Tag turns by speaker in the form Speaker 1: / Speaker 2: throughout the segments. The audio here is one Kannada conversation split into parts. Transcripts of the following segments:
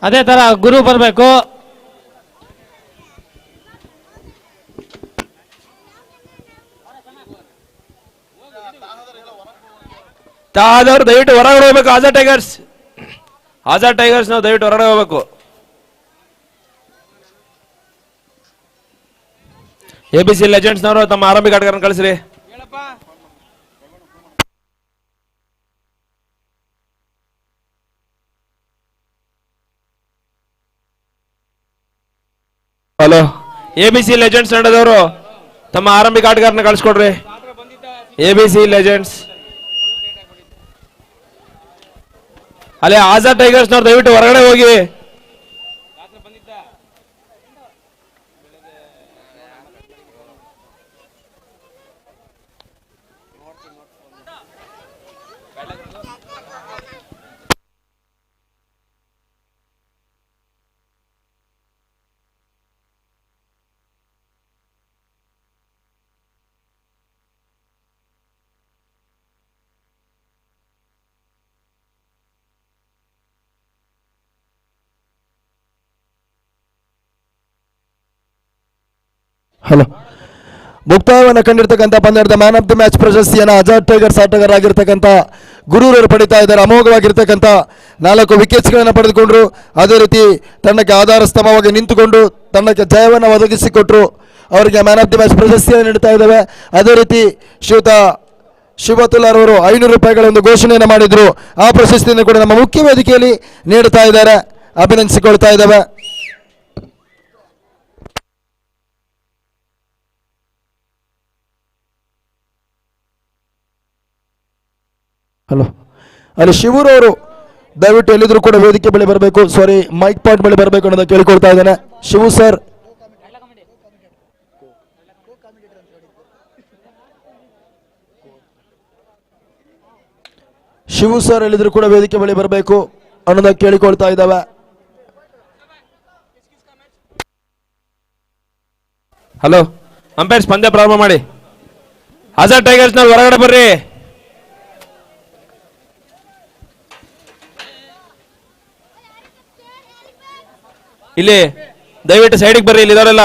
Speaker 1: ಅದೇ ತರ ಗುರು ಬರಬೇಕು.
Speaker 2: ತಾದವ್ರು ದಯವಿಟ್ಟು ಹೊರಗಡೆ ಹೋಗ್ಬೇಕು. ಆಜಾದ್ ಟೈಗರ್ಸ್ ನಾವು ದಯವಿಟ್ಟು ಹೊರಗಡೆ ಹೋಗ್ಬೇಕು. ABC ಲೆಜೆಂಡ್ಸ್ ನವರು ತಮ್ಮ ಆರಂಭಿಕ ಆಟಗಾರರನ್ನು ಕಳಿಸ್ರಿ. ಹಲೋ, ABC ಲೆಜೆಂಡ್ಸ್ ತಂಡದವರು ತಮ್ಮ ಆರಂಭಿಕ ಆಟಗಾರರನ್ನು ಕಳಿಸ್ಕೊಡ್ರಿ. ABC ಲೆಜೆಂಡ್ಸ್ ಅಲ್ಲೇ ಆಜಾದ್ ಟೈಗರ್ಸ್ ನವರು ದಯವಿಟ್ಟು ಹೊರಗಡೆ ಹೋಗಿ.
Speaker 3: ಹಲೋ, ಮುಕ್ತಾಯವನ್ನು ಕಂಡಿರ್ತಕ್ಕಂಥ ಪಂದ್ಯದ ಮ್ಯಾನ್ ಆಫ್ ದಿ ಮ್ಯಾಚ್ ಪ್ರಶಸ್ತಿಯನ್ನು ಆಜಾದ್ ಟೈಗರ್ಸ್ ಆಟಗಾರರಾಗಿರ್ತಕ್ಕಂಥ ಗುರೂರವರು ಪಡಿತಾ ಇದ್ದಾರೆ. ಅಮೋಘವಾಗಿರ್ತಕ್ಕಂಥ 4 ವಿಕೆಟ್ಸ್ಗಳನ್ನು ಪಡೆದುಕೊಂಡ್ರು. ಅದೇ ರೀತಿ ತಂಡಕ್ಕೆ ಆಧಾರ ಸ್ತಂಭವಾಗಿ ನಿಂತುಕೊಂಡು ತಂಡಕ್ಕೆ ಜಯವನ್ನು ಒದಗಿಸಿಕೊಟ್ರು. ಅವರಿಗೆ ಮ್ಯಾನ್ ಆಫ್ ದಿ ಮ್ಯಾಚ್ ಪ್ರಶಸ್ತಿಯನ್ನು ನೀಡ್ತಾ ಇದ್ದೇವೆ. ಅದೇ ರೀತಿ ಶಿವತುಲಾರ್ ಅವರು 500 ರೂಪಾಯಿಗಳ ಒಂದು ಘೋಷಣೆಯನ್ನು ಮಾಡಿದ್ರು. ಆ ಪ್ರಶಸ್ತಿಯನ್ನು ಕೂಡ ನಮ್ಮ ಮುಖ್ಯ ವೇದಿಕೆಯಲ್ಲಿ ನೀಡ್ತಾ ಇದ್ದಾರೆ. ಅಭಿನಂದಿಸಿಕೊಳ್ತಾ ಇದ್ದೇವೆ. ಹಲೋ, ಅಲ್ಲಿ ಶಿವೂರ್ ಅವರು ದಯವಿಟ್ಟು ಎಲ್ಲಿದ್ರು ಕೂಡ ವೇದಿಕೆ ಬಳಿ ಬರಬೇಕು. ಸಾರಿ, ಮೈಕ್ ಪಾಯಿಂಟ್ ಬಳಿ ಬರಬೇಕು ಅನ್ನೋದನ್ನು ಕೇಳಿಕೊಳ್ತಾ ಇದ್ದೇನೆ. ಶಿವು ಸರ್, ಶಿವು ಸರ್ ಎಲ್ಲಿದ್ರು ಕೂಡ ವೇದಿಕೆ ಬಳಿ ಬರಬೇಕು ಅನ್ನೋದನ್ನು ಕೇಳಿಕೊಳ್ತಾ ಇದ್ದಾವೆ.
Speaker 2: ಹಲೋ, ಅಂಪೈರ್ಸ್ ಪಂದ್ಯ ಪ್ರಾರಂಭ ಮಾಡಿ. ಆಜಾದ್ ಟೈಗರ್ಸ್ ನ ಹೊರಗಡೆ ಬರ್ರಿ. ಇಲ್ಲಿ ದಯವಿಟ್ಟು ಸೈಡಿಗೆ ಬರ್ರಿ. ಇಲ್ಲಿ ಇದಾರೆಲ್ಲ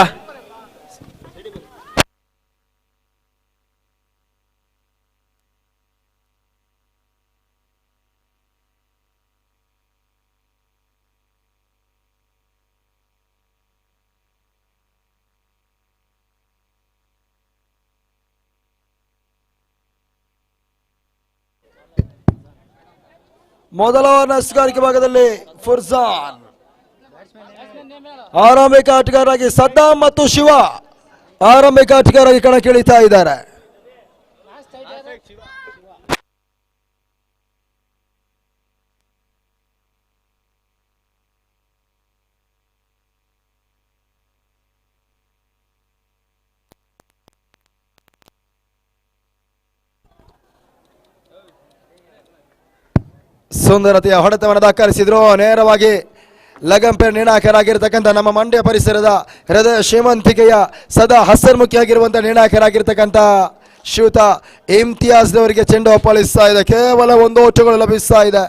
Speaker 3: ಮೊದಲ ನಸ್ಗಾರಿಕೆ ಭಾಗದಲ್ಲಿ ಫುರ್ಜಾನ್ ಆರಂಭಿಕ ಆಟಗಾರರಾಗಿ, ಸದ್ದಾಂ ಮತ್ತು ಶಿವ ಆರಂಭಿಕ ಆಟಗಾರರಾಗಿ ಕಣಕ್ಕಿಳಿತಾ ಇದ್ದಾರೆ. ಸುಂದರತೆಯ ಹೊಡೆತವನ್ನು ದಾಖಲಿಸಿದ್ರು. ನೇರವಾಗಿ ಲಗಂಪೇರ್ ನಿರ್ಣಾಯಕರಾಗಿರ್ತಕ್ಕಂಥ ನಮ್ಮ ಮಂಡ್ಯ ಪರಿಸರದ ಹೃದಯ ಶ್ರೀಮಂತಿಕೆಯ ಸದಾ ಹಸನ್ಮುಖಿಯಾಗಿರುವಂಥ ನಿರ್ಣಾಯಕರಾಗಿರ್ತಕ್ಕಂಥ ಶ್ರೀಯುತ ಇಮ್ತಿಯಾಜ್ ಅವರಿಗೆ ಚೆಂಡು ಅಪ್ಪಳಿಸ್ತಾ ಇದೆ. ಕೇವಲ 1 ಓಟಗಳು ಲಭಿಸ್ತಾ ಇದೆ.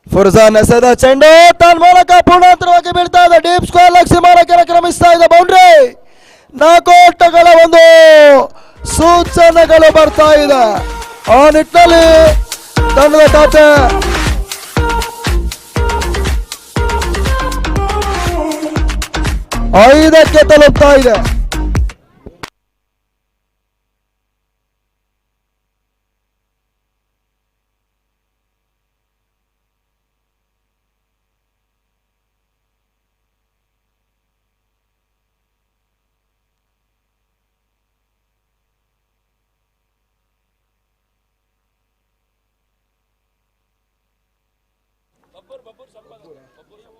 Speaker 3: ಫುರ್ಜಾನ್ ಎಸೆದ ಚೆಂಡು ತನ್ನ ಮೂಲಕ ಪೂರ್ಣಾಂತರವಾಗಿ ಬೀಳ್ತಾ ಇದೆ. ಡೀಪ್ ಸ್ಕ್ವೇರ್ ಲೆಗ್ ಸೀಮಾರಕ್ಕೆ ಕ್ರಮಿಸ್ತಾ ಇದೆ. ಬೌಂಡ್ರಿ, 4 ಓಟಗಳ ಒಂದು ಸೂಚನೆಗಳು ಬರ್ತಾ ಇದೆ. ಆ ನಿಟ್ಟಿನಲ್ಲಿ ತಂಡದ ಖಾತೆ 5ಕ್ಕೆ ತಲುಪ್ತಾ ಇದೆ.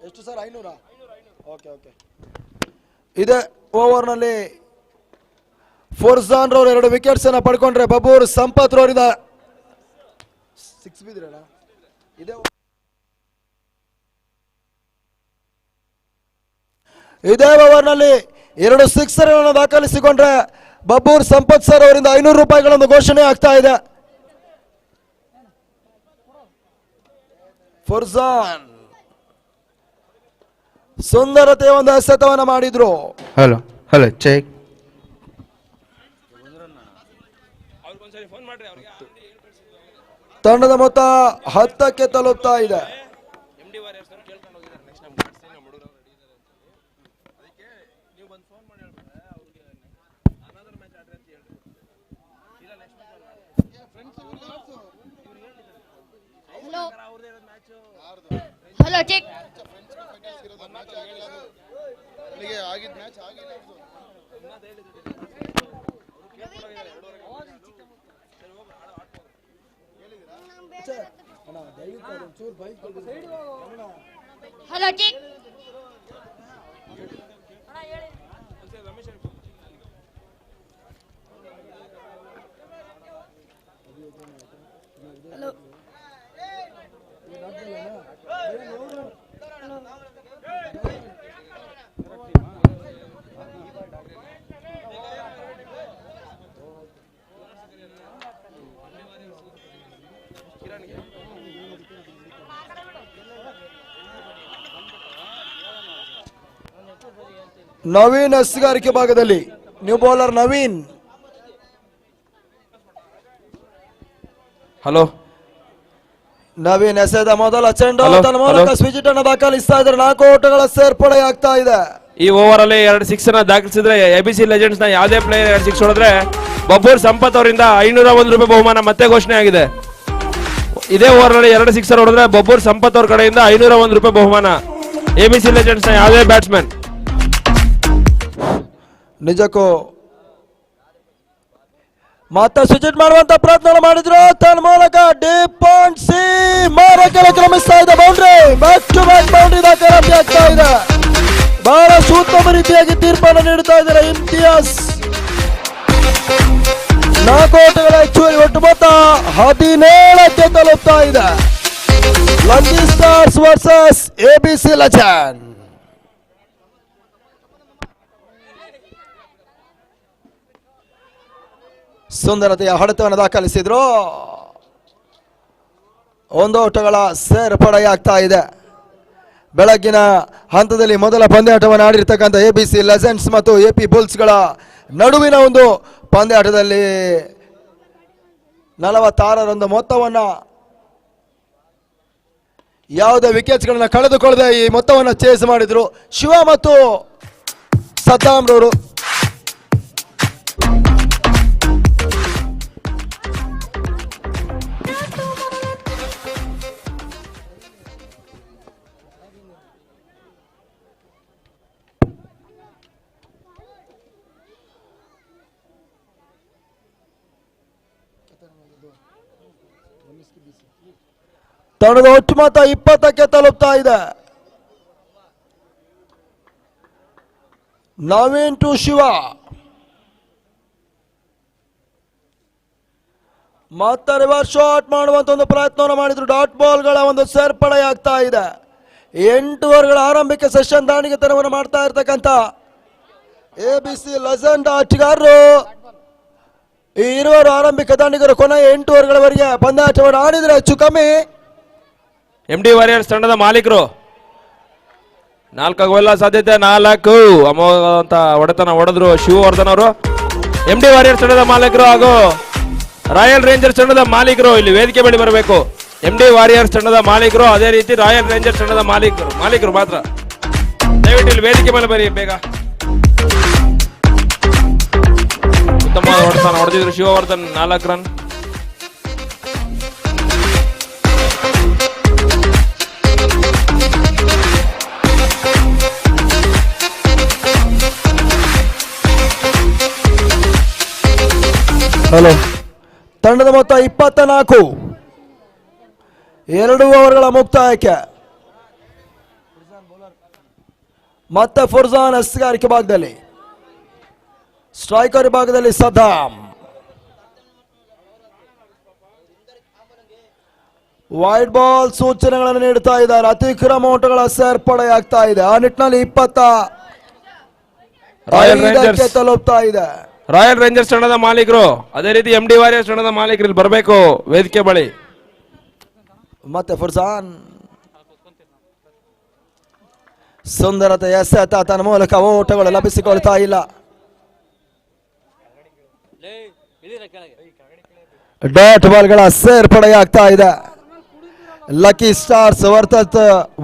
Speaker 3: ಎಷ್ಟು ಸರ್? 500? Okay okay. ಇದೇ ಓವರ್ನಲ್ಲಿ ಫೋರ್ಜಾನ್ ರವರು 2 ವಿಕೆಟ್ಸ್ ಅನ್ನ ಪಡ್ಕೊಂಡ್ರೆ ಬಬೂರ್ ಸಂಪತ್ ರವರಿಂದ 6 ಬಿದ್ರಲ್ಲ. ಇದೇ ಓವರ್ನಲ್ಲಿ 2 ಸಿಕ್ಸರ್ ಅನ್ನು ದಾಖಲಿಸಿಕೊಂಡ್ರೆ ಬಬ್ಬೂರ್ ಸಂಪತ್ ಸರ್ ಅವರಿಂದ 500 ರೂಪಾಯಿಗಳನ್ನು ಘೋಷಣೆ ಆಗ್ತಾ ಇದೆ. ಫುರ್ಜಾನ್ ಸುಂದರತೆಯ ಒಂದು ಎಸೆತವನ್ನ ಮಾಡಿದ್ರು.
Speaker 1: Hello hello check.
Speaker 3: ತಂಡದ ಮೊತ್ತ 10ಕ್ಕೆ ತಲುಪ್ತಾ ಇದೆ.
Speaker 4: Hello check. Hello check.
Speaker 3: Naveen ಎಸ್ಗಾರಿಕೆ ಭಾಗದಲ್ಲಿ new bowler Naveen.
Speaker 2: Hello
Speaker 3: Naveen ಎಸೆದ ಮೊದಲ ಚೆಂಡು
Speaker 2: ಹಲೋ,
Speaker 3: ತನ್ನ ಮೂಲಕ
Speaker 2: ಹಲೋ.
Speaker 3: ಸ್ವಿಚಿಟ್ ಅನ್ನು ದಾಖಲಿಸ್ತಾ ಇದ್ದಾರೆ. 4 ಓಟಗಳ ಸೇರ್ಪಡೆ ಆಗ್ತಾ ಇದೆ.
Speaker 2: ಈ ಓವರ್ ಅಲ್ಲಿ 2 ಸಿಕ್ಸ್ ಅನ್ನ ದಾಖಲಿಸಿದ್ರೆ ಎಬಿಸಿ ಲೆಜೆಂಡ್ಸ್ ನ ಯಾವುದೇ ಪ್ಲೇಯರ್ 2 ಸಿಕ್ಸ್ ಹೊಡೆದ್ರೆ ಬಬ್ಬೂರ್ ಸಂಪತ್ ಅವರಿಂದ 501 ರೂಪಾಯಿ ಬಹುಮಾನ ಮತ್ತೆ ಘೋಷಣೆ ಆಗಿದೆ. ಇದೇ ಓವರ್ ನಲ್ಲಿ 2 ಸಿಕ್ಸರ್ ಹೊಡೆದ್ರೆ ಬಬ್ಬೂರ್ ಸಂಪತ್ ಅವ್ರ ಕಡೆಯಿಂದ 501 ರೂಪಾಯಿ ಬಹುಮಾನ ಎಬಿಸಿ ಲೆಜೆಂಡ್ಸ್ ನ ಯಾವುದೇ ಬ್ಯಾಟ್ಸ್ಮನ್.
Speaker 3: ನಿಜಕ್ಕೂ ಮತ್ತೆ ಸ್ವಿಚಿಟ್ ಮಾಡುವಂತ ಪ್ರಯತ್ನ ಮಾಡಿದ್ರು. ತನ್ನ ಮೂಲಕ ಡೀಪ್ ಆನ್ ಸಿ ಮಾರಕ್ಕೆ ಕ್ರಮಿಸ್ತಾ ಇದೆ. Boundary back to back boundary ದಾಖಲಾತಿ ಆಗ್ತಾ ಇದೆ. ಬಹಳ ಉತ್ತಮ ರೀತಿಯಾಗಿ ತೀರ್ಪನ್ನು ನೀಡುತ್ತಾ ಇದ್ದಾರೆ ಇಮ್ತಿಯಾಸ್. 4 ಓಟಗಳ ಹೆಚ್ಚುವರಿ ಒಟ್ಟು ಮೊತ್ತ 17ಕ್ಕೆ ತಲುಪ್ತಾ ಇದೆ. Lanki stars versus ABC legend. ಸುಂದರತೆಯ ಹೊಡೆತವನ್ನು ದಾಖಲಿಸಿದ್ರು. 1 ಓಟಗಳ ಸೇರ್ಪಡೆಯಾಗ್ತಾ ಇದೆ. ಬೆಳಗ್ಗಿನ ಹಂತದಲ್ಲಿ ಮೊದಲ ಪಂದ್ಯಾಟವನ್ನು ಆಡಿರ್ತಕ್ಕಂಥ ಎಬಿಸಿ ಲೆಜೆಂಡ್ಸ್ ಮತ್ತು ಎಪಿ ಬುಲ್ಸ್ಗಳ ನಡುವಿನ ಒಂದು ಪಂದ್ಯಾಟದಲ್ಲಿ 46 ಮೊತ್ತವನ್ನು ಯಾವುದೇ ವಿಕೆಟ್ಸ್ಗಳನ್ನ ಕಳೆದುಕೊಳ್ಳದೆ ಈ ಮೊತ್ತವನ್ನು ಚೇಸ್ ಮಾಡಿದ್ರು ಶಿವ ಮತ್ತು ಸದ್ದಾಂ ರವರು. ತಂಡದ ಒಟ್ಟು ಮೊತ್ತ 20ಕ್ಕೆ ತಲುಪ್ತಾ ಇದೆ. ನವೀನ್ ಟು ಶಿವ. ಮತ್ತೆ ರಿವರ್ಸ್ ಶಾಟ್ ಮಾಡುವಂತ ಒಂದು ಪ್ರಯತ್ನವನ್ನು ಮಾಡಿದ್ರು. ಡಾಟ್ ಬಾಲ್ಗಳ ಒಂದು ಸೇರ್ಪಡೆಯಾಗ್ತಾ ಇದೆ. 8 ಓವರ್ಗಳ ಆರಂಭಿಕ ಸೆಷನ್ ದಾಂಡಿಗೆತನವನ್ನು ಮಾಡ್ತಾ ಇರ್ತಕ್ಕಂಥ ಎಬಿಸಿ ಲೆಜೆಂಡ್ ಆಟಗಾರರು ಈ 20 ಆರಂಭಿಕ ದಾಂಡಿಗರು ಕೊನೆಯ 8 ಓವರ್ಗಳವರೆಗೆ ಪಂದ್ಯಾಟವನ್ನು ಆಡಿದ್ರೆ ಹೆಚ್ಚು ಕಮ್ಮಿ
Speaker 2: ಎಂಡಿ ವಾರಿಯರ್ಸ್ ತಂಡದ ಮಾಲೀಕರು 4 ಗೋಲ ಸಾಧ್ಯತೆ 4 ಅಮೋಘ ಅಂತ ಹೊಡೆತನ ಹೊಡೆದ್ರು ಶಿವವರ್ಧನ್ ಅವರು. ಎಂಡಿ ವಾರಿಯರ್ಸ್ ತಂಡದ ಮಾಲೀಕರು ಹಾಗೂ ರಾಯಲ್ ರೇಂಜರ್ಸ್ ತಂಡದ ಮಾಲೀಕರು ಇಲ್ಲಿ ವೇದಿಕೆ ಬಳಿ ಬರಬೇಕು. ಎಂಡಿ ವಾರಿಯರ್ಸ್ ತಂಡದ ಮಾಲೀಕರು ಅದೇ ರೀತಿ ರಾಯಲ್ ರೇಂಜರ್ಸ್ ತಂಡದ ಮಾಲೀಕರು ಮಾತ್ರ ದಯವಿಟ್ಟು ಇಲ್ಲಿ ವೇದಿಕೆ ಮೇಲೆ ಬರಿ ಬೇಗ. ಉತ್ತಮವಾದ ಹೊಡೆತನ ಹೊಡೆದಿದ್ರು ಶಿವವರ್ಧನ್ 4 ರನ್.
Speaker 3: ಹಲೋ ತಂಡದ ಮೊತ್ತ 24. 2 ಓವರ್ಗಳ ಮುಕ್ತಾಯಕ್ಕೆ ಮತ್ತೆ ಫುರ್ಜಾನ್ ಎಸ್ಗಾರಿಕೆ ಭಾಗದಲ್ಲಿ, ಸ್ಟ್ರೈಕರ್ ಭಾಗದಲ್ಲಿ ಸದ್ದಾಂ. ವೈಡ್ ಬಾಲ್ ಸೂಚನೆಗಳನ್ನು ನೀಡುತ್ತಾ ಇದ್ದಾರೆ. ಅತಿಕ್ರಮ ಓಟಗಳ ಸೇರ್ಪಡೆಯಾಗ್ತಾ ಇದೆ. ಆ ನಿಟ್ಟಿನಲ್ಲಿ 25ಕ್ಕೆ ತಲುಪ್ತಾ ಇದೆ.
Speaker 2: ರಾಯಲ್ ರೇಂಜರ್ಸ್ ತಂಡದ ಮಾಲೀಕರು ಅದೇ ರೀತಿ ಎಂಡಿ ವಾರಿಯರ್ಸ್ ತಂಡದ ಮಾಲೀಕರು ಇಲ್ಲಿ ಬರಬೇಕು ವೇದಿಕೆ ಬಳಿ.
Speaker 3: ಮತ್ತೆ ಫುರ್ಜಾನ್ ಸುಂದರತೆ ಎಸೆತ ತನ್ನ ಮೂಲಕ ಓಟಗಳು ಲಭಿಸಿಕೊಳ್ತಾ ಇಲ್ಲ. ಡಾಟ್ ಬಾಲ್ಗಳ ಸೇರ್ಪಡೆಯಾಗ್ತಾ ಇದೆ. ಲಕ್ಕಿ ಸ್ಟಾರ್ಸ್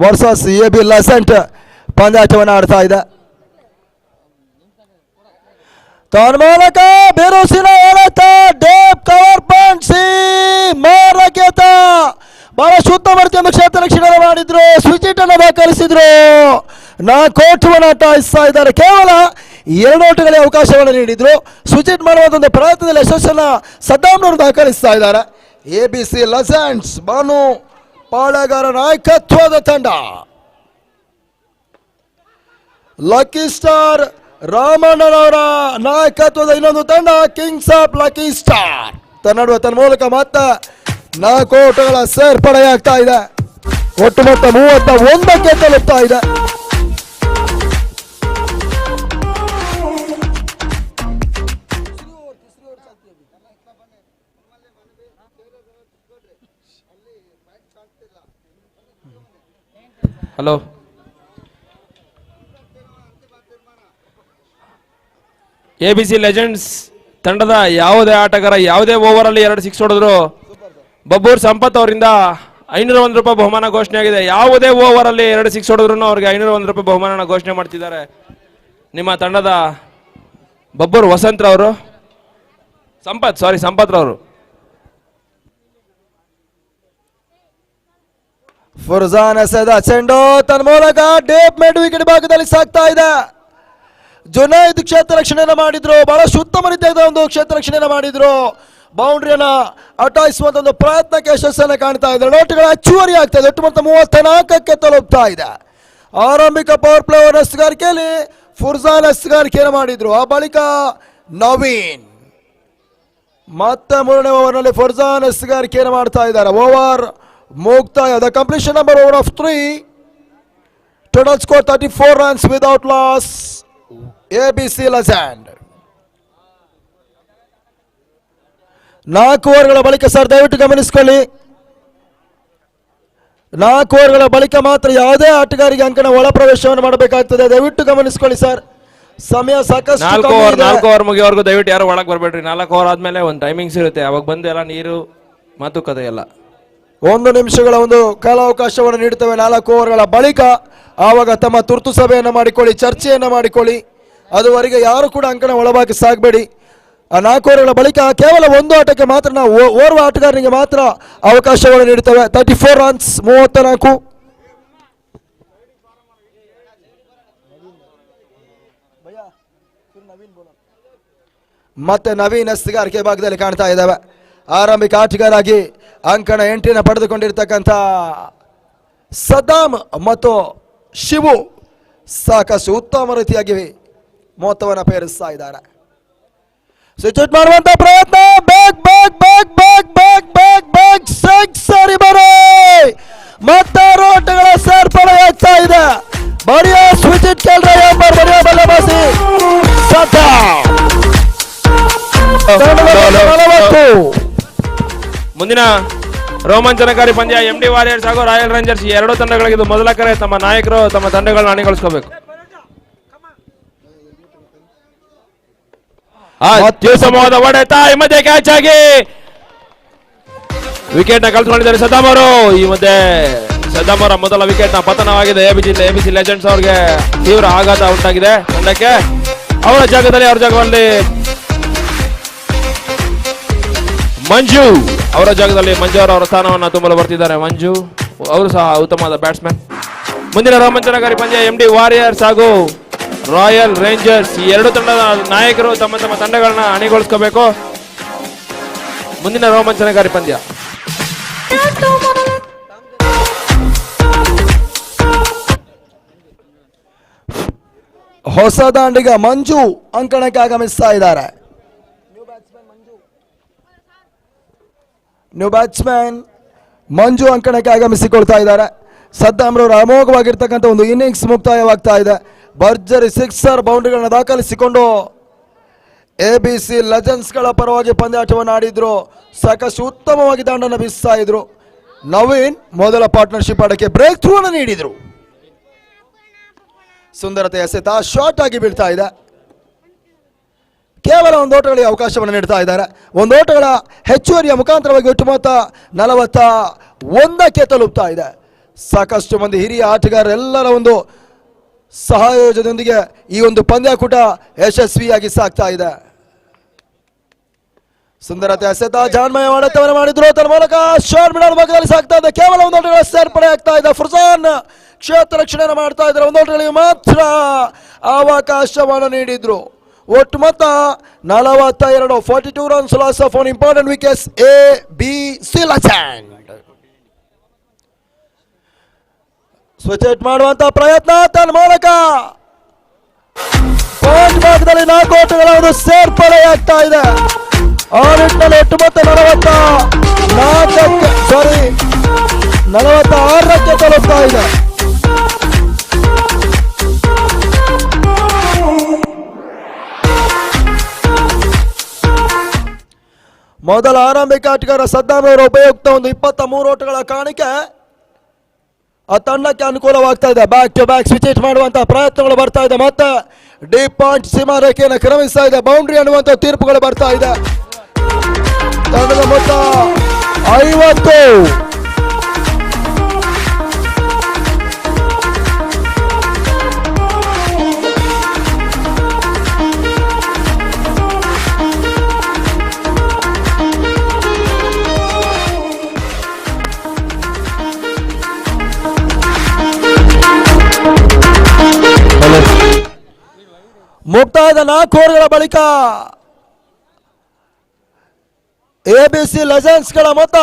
Speaker 3: ವರ್ಸಸ್ AB ಲೆಸೆಂಟ್ ಪಂದ್ಯಾಟವನ್ನು ಆಡ್ತಾ ಇದೆ. ತನ್ಮೂಲಕ ಬಿರುಸಿನ ಎಳೆತ, ಡೇಪ್ ಕವರ್ ಪಂಚಿ ಮಾರಕೆತ ಬಹಳ ಶುದ್ಧ ರೀತಿಯಿಂದ ಕ್ಷೇತ್ರ ರಕ್ಷಣೆ ಮಾಡಿದ್ರು. ಸ್ವಿಚಿಟ್ ಅನ್ನು ದಾಖಲಿಸಿದ್ರು. 4 ಓಟವನ್ನು ಅಟ್ಟಾಯಿಸ್ತಾ ಇದ್ದಾರೆ. ಕೇವಲ 2 ಓಟಗಳಿಗೆ ಅವಕಾಶವನ್ನು ನೀಡಿದ್ರು. ಸ್ವಿಚಿಟ್ ಮಾಡುವಂತ ಒಂದು ಪ್ರಯತ್ನದಲ್ಲಿ ಯಶಸ್ಸನ್ನು ಸದ್ದಾಂನವರು ದಾಖಲಿಸ್ತಾ ಇದ್ದಾರೆ. ABC ಲೆಸೆಂಟ್ಸ್ ಬಾನು ಪಾಳೆಗಾರ ನಾಯಕತ್ವದ ತಂಡ. ಲಕ್ಕಿ ಸ್ಟಾರ್ ರಾಮಣ್ಣನವರ ನಾಯಕತ್ವದ ಇನ್ನೊಂದು ತಂಡ ಕಿಂಗ್ಸ್ ಆಫ್ ಲಕ್ಕಿ ಸ್ಟಾರ್ ತನ್ನ ಮೂಲಕ ಮತ್ತೆ 4 ಓಟಗಳ ಸೇರ್ಪಡೆಯಾಗ್ತಾ ಇದೆ. ಒಟ್ಟು ಮೊತ್ತ 31ಕ್ಕೆ ತಲುಪ್ತಾ ಇದೆ.
Speaker 2: ಹಲೋ, ABC ಲೆಜೆಂಡ್ಸ್ ತಂಡದ ಯಾವುದೇ ಆಟಗಾರ ಯಾವುದೇ ಓವರಲ್ಲಿ 2 ಸಿಕ್ಸ್ ಹೊಡೆದ್ರು ಬಬ್ಬೂರ್ ಸಂಪತ್ ಅವರಿಂದ 501 ರೂಪಾಯಿ ಬಹುಮಾನ ಘೋಷಣೆ ಆಗಿದೆ. ಯಾವುದೇ ಓವರಲ್ಲಿ 2 ಸಿಕ್ಸ್ ಹೊಡೆದ್ರು ಅವ್ರಿಗೆ 501 ರೂಪಾಯಿ ಬಹುಮಾನ ಘೋಷಣೆ ಮಾಡ್ತಿದ್ದಾರೆ ನಿಮ್ಮ ತಂಡದ ಬಬ್ಬೂರ್ ವಸಂತ್ರವರು, ಸಂಪತ್ ರವರು.
Speaker 3: ಫುರ್ಜಾನ್ ಎಸೆದ ಚೆಂಡು ತನ್ನ ಮೂಲಕ ಡೇಪ್ ಮಿಡ್ ವಿಕೆಟ್ ಭಾಗದಲ್ಲಿ ಸಾಗ್ತಾ ಇದೆ. ಜುನೈದ್ ಕ್ಷೇತ್ರ ರಕ್ಷಣೆಯನ್ನು ಮಾಡಿದ್ರು. ಬಹಳ ಉತ್ತಮ ರೀತಿಯಾದ ಒಂದು ಕ್ಷೇತ್ರ ರಕ್ಷಣೆಯನ್ನು ಮಾಡಿದ್ರು. ಬೌಂಡ್ರಿಯನ್ನ ಅಟಾಯಿಸುವಂತ ಒಂದು ಪ್ರಯತ್ನಕ್ಕೆ ಯಶಸ್ಸನ್ನು ಕಾಣ್ತಾ ಇದೆ. ನೋಟುಗಳ ಹೆಚ್ಚುವರಿ ಆಗ್ತಾ ಇದೆ. ಒಟ್ಟು ಮೊತ್ತ 34ಕ್ಕೆ ತಲುಪ್ತಾ ಇದೆ. ಆರಂಭಿಕ ಪವರ್ ಪ್ಲೇ ಓವರ್ ಎಸ್ಗಾರಿಕೆಯಲ್ಲಿ ಫುರ್ಜಾನ್ ಎಸ್ಗಾರಿಕೆಯನ್ನು ಮಾಡಿದ್ರು. ಆ ಬಳಿಕ ನವೀನ್ ಮತ್ತೆ 3ನೇ ಓವರ್ನಲ್ಲಿ ಫುರ್ಜಾನ್ ಎಸ್ಗಾರಿಕೆಯನ್ನು ಮಾಡ್ತಾ ಇದ್ದಾರೆ. ಓವರ್ ಮುಕ್ತಾಯ. The completion number over of 3. Total score 34 runs without loss. ABC legend 4 ಓವರ್ಗಳ ಬಳಿಕ ಸರ್ ದಯವಿಟ್ಟು ಗಮನಿಸಿಕೊಳ್ಳಿ. 4 ಓವರ್ಗಳ ಬಳಿಕ ಮಾತ್ರ ಯಾವುದೇ ಆಟಗಾರಿಗೆ ಅಂಕಣ ಒಳ ಪ್ರವೇಶವನ್ನು ಮಾಡಬೇಕಾಗ್ತದೆ. ದಯವಿಟ್ಟು ಗಮನಿಸಿಕೊಳ್ಳಿ ಸರ್. ಸಮಯ ಸಾಕಷ್ಟು
Speaker 2: 4 ಓವರ್ ಮುಗಿಯವರೆಗೂ ದಯವಿಟ್ಟು ಯಾರು ಒಳಗೆ ಬರಬೇಡ್ರಿ. 4 ಓವರ್ ಆದ್ಮೇಲೆ ಒಂದು ಟೈಮಿಂಗ್ಸ್ ಇರುತ್ತೆ. ಅವಾಗ ಬಂದು ಎಲ್ಲ ನೀರು ಮಾತುಕತೆ ಎಲ್ಲ
Speaker 3: 1 ನಿಮಿಷಗಳ ಒಂದು ಕಾಲಾವಕಾಶವನ್ನು ನೀಡುತ್ತವೆ 4 ಓವರ್ಗಳ ಬಳಿಕ. ಆವಾಗ ತಮ್ಮ ತುರ್ತು ಸಭೆಯನ್ನು ಮಾಡಿಕೊಳ್ಳಿ, ಚರ್ಚೆಯನ್ನು ಮಾಡಿಕೊಳ್ಳಿ. ಅದುವರೆಗೆ ಯಾರು ಕೂಡ ಅಂಕಣ ಒಳಭಾಗಕ್ಕೆ ಸಾಗಬೇಡಿ. ಆ 4 ಓವರ್ಗಳ ಬಳಿಕ ಕೇವಲ ಒಂದು ಆಟಕ್ಕೆ ಮಾತ್ರ ನಾವು ಓರ್ವ ಆಟಗಾರನಿಗೆ ಮಾತ್ರ ಅವಕಾಶವನ್ನು ನೀಡುತ್ತವೆ. 34 runs 34. ಮತ್ತೆ ನವೀನ್ ಎಸ್ಗಾರಿಕೆ ಭಾಗದಲ್ಲಿ ಕಾಣ್ತಾ ಇದ್ದಾವೆ. ಆರಂಭಿಕ ಆಟಗಾರಾಗಿ ಅಂಕಣ 8 ಪಡೆದುಕೊಂಡಿರ್ತಕ್ಕಂಥ ಸದ್ದಾಮ್ ಮತ್ತು ಶಿವು ಸಾಕಷ್ಟು ಉತ್ತಮ ರೀತಿಯಾಗಿ ಮೊತ್ತವನ್ನು ಪೇರಿಸ್ತಾ ಇದ್ದಾರೆ. ಸ್ವಿಚ್ ಮಾಡುವಂತ ಪ್ರಯತ್ನ. ಮತ್ತೆ ರೋಟಗಳ ಸೇರ್ಪಡೆಯಾಗ್ತಾ ಇದೆ. ಬಡಿಯೋ ಸ್ವಿಚ್ ಕೆಳಗೆ ಬಡಿಯೋ ಬಲ್ಲಬಾಸಿ
Speaker 2: ಮುಂದಿನ ರೋಮಾಂಚನಕಾರಿ ಪಂದ್ಯ MD ವಾರಿಯರ್ಸ್ ಹಾಗೂ ರಾಯಲ್ ರೇಂಜರ್ಸ್ ಈ 2 ತಂಡಗಳಿಗೆ ಮೊದಲ ಕರೆ. ತಮ್ಮ ನಾಯಕರು ತಮ್ಮ ತಂಡಗಳನ್ನ ಅಣಿಗೊಳಿಸ್ಕೋಬೇಕು. ಅತ್ಯುತ್ತಮವಾದ ಹೊಡೆತ ಈ ಮಧ್ಯೆ ಕ್ಯಾಚ್ ಆಗಿ ವಿಕೆಟ್ ನ ಕಳ್ಕೊಂಡಿದ್ದಾರೆ ಸದ್ದಾಮ್ ಅವರು. ಈ ಮಧ್ಯೆ ಸದ್ದಾಮ್ ಅವರ ಮೊದಲ ವಿಕೆಟ್ ನ ಪತನವಾಗಿದೆ. ABC ಲೆಜೆಂಡ್ಸ್ ಅವರಿಗೆ ತೀವ್ರ ಆಘಾತ ಉಂಟಾಗಿದೆ ತಂಡಕ್ಕೆ. ಅವರ ಜಾಗದಲ್ಲಿ ಮಂಜು ಅವರ ಸ್ಥಾನವನ್ನು ತುಂಬಲು ಬರ್ತಿದ್ದಾರೆ. ಮಂಜು ಅವರು ಸಹ ಉತ್ತಮವಾದ ಬ್ಯಾಟ್ಸ್ಮನ್. ಮುಂದಿನ ರೋಮಾಂಚನಕಾರಿ ಪಂದ್ಯ MD ವಾರಿಯರ್ಸ್ ಹಾಗೂ ರಾಯಲ್ ರೇಂಜರ್ಸ್ ಈ 2 ತಂಡದ ನಾಯಕರು ತಮ್ಮ ತಮ್ಮ ತಂಡಗಳನ್ನ ಅಣಿಗೊಳಿಸ್ಕೋಬೇಕು. ಮುಂದಿನ ರೋಮಾಂಚನಕಾರಿ ಪಂದ್ಯ
Speaker 3: ಹೊಸ ದಾಂಡಿಗ ಮಂಜು ಅಂಕಣಕ್ಕೆ ಆಗಮಿಸ್ತಾ ಇದ್ದಾರೆ. ನ್ಯೂ ಬ್ಯಾಟ್ಸ್ಮನ್ ಮಂಜು ಅಂಕಣಕ್ಕೆ ಆಗಮಿಸಿಕೊಳ್ತಾ ಇದ್ದಾರೆ. ಸದ್ದಾಮ್ರವರು ಅಮೋಘವಾಗಿರ್ತಕ್ಕಂಥ ಒಂದು ಇನ್ನಿಂಗ್ಸ್ ಮುಕ್ತಾಯವಾಗ್ತಾ ಇದೆ. ಭರ್ಜರಿ 6 ಬೌಂಡ್ರಿಗಳನ್ನ ದಾಖಲಿಸಿಕೊಂಡು ABC ಲೆಜೆಂಡ್ಸ್ಗಳ ಪರವಾಗಿ ಪಂದ್ಯಾಟವನ್ನು ಆಡಿದ್ರು. ಸಾಕಷ್ಟು ಉತ್ತಮವಾಗಿ ದಾಂಡನ್ನು ಬೀಸ್ತಾ ಇದ್ರು. ನವೀನ್ ಮೊದಲ ಪಾರ್ಟ್ನರ್ಶಿಪ್ ಆಡಕ್ಕೆ ಬ್ರೇಕ್ ಥ್ರೂ ಅನ್ನು ನೀಡಿದ್ರು. ಸುಂದರತೆ ಎಸೆತ ಶಾರ್ಟ್ ಆಗಿ ಬೀಳ್ತಾ ಇದೆ. ಕೇವಲ ಒಂದು ಓಟಗಳಿಗೆ ಅವಕಾಶವನ್ನು ನೀಡ್ತಾ ಇದ್ದಾರೆ. ಒಂದು ಓಟಗಳ ಹೆಚ್ಚುವರಿಯ ಮುಖಾಂತರವಾಗಿ ಒಟ್ಟು ಮೊತ್ತ 41ಕ್ಕೆ ತಲುಪ್ತಾ ಇದೆ. ಸಾಕಷ್ಟು ಮಂದಿ ಹಿರಿಯ ಆಟಗಾರರೆಲ್ಲರ ಒಂದು ಸಹಯೋಗದೊಂದಿಗೆ ಈ ಒಂದು ಪಂದ್ಯಾಕೂಟ ಯಶಸ್ವಿಯಾಗಿ ಸಾಗ್ತಾ ಇದೆ. ಸುಂದರತೆ ಎಸೆತ ಜಾನ್ಮಯ ಹೊಡೆತವನ್ನು ಮಾಡಿದ್ರು. ಅದರ ಮೂಲಕ ಶಾರ್ಟ್ ಮಿಡಲ್ ಭಾಗದಲ್ಲಿ ಸಾಗ್ತಾ ಇದೆ. ಕೇವಲ ಒಂದು ಓಟಗಳ ಸೇರ್ಪಡೆ ಆಗ್ತಾ ಇದೆ. ಫುರ್ಜಾನ್ ಕ್ಷೇತ್ರ ರಕ್ಷಣೆಯನ್ನು ಮಾಡ್ತಾ ಇದ್ದಾರೆ. ಒಂದು ಓಟಗಳಿಗೆ ಮಾತ್ರ ಅವಕಾಶವನ್ನು ನೀಡಿದ್ರು. ಒಟ್ಟು ಮೊತ್ತ 42. 42 runs loss of on important wickets A, B, C legend. Switch out ಮಾಡುವಂತ ಪ್ರಯತ್ನ ತನ್ನ ಮೂಲಕ ಪಾಯಿಂಟ್ ಭಾಗದಲ್ಲಿ 4 ಓಟಗಳ ಒಂದು ಸೇರ್ಪಡೆಯಾಗ್ತಾ ಇದೆ. ಆ ನಿಟ್ಟಿನಲ್ಲಿ ಒಟ್ಟು ಮೊತ್ತ 46ಕ್ಕೆ ತಲುಪ್ತಾ ಇದೆ. ಮೊದಲ ಆರಂಭಿಕ ಆಟಗಾರ ಸದ್ದಾಮ್ ಅವರ ಉಪಯುಕ್ತ ಒಂದು 23 ಓಟಗಳ ಕಾಣಿಕೆ ಆ ತಂಡಕ್ಕೆ ಅನುಕೂಲವಾಗ್ತಾ ಇದೆ. Back to back switch out ಮಾಡುವಂತಹ ಪ್ರಯತ್ನಗಳು ಬರ್ತಾ ಇದೆ. ಮತ್ತೆ ಡೀಪ್ ಪಾಯಿಂಟ್ ಸೀಮಾ ರೇಖೆಯನ್ನು ಕ್ರಮಿಸ್ತಾ ಇದೆ. ಬೌಂಡ್ರಿ ಅನ್ನುವಂಥ ತೀರ್ಪುಗಳು ಬರ್ತಾ ಇದೆ. ತಂಡದ ಮೊತ್ತ 50. ಮುಕ್ತಾಯದ 4 ಓವರ್ಗಳ ಬಳಿಕ ಎಬಿಸಿ ಲೆಜೆಂಡ್ಸ್ ಗಳ ಮೊತ್ತ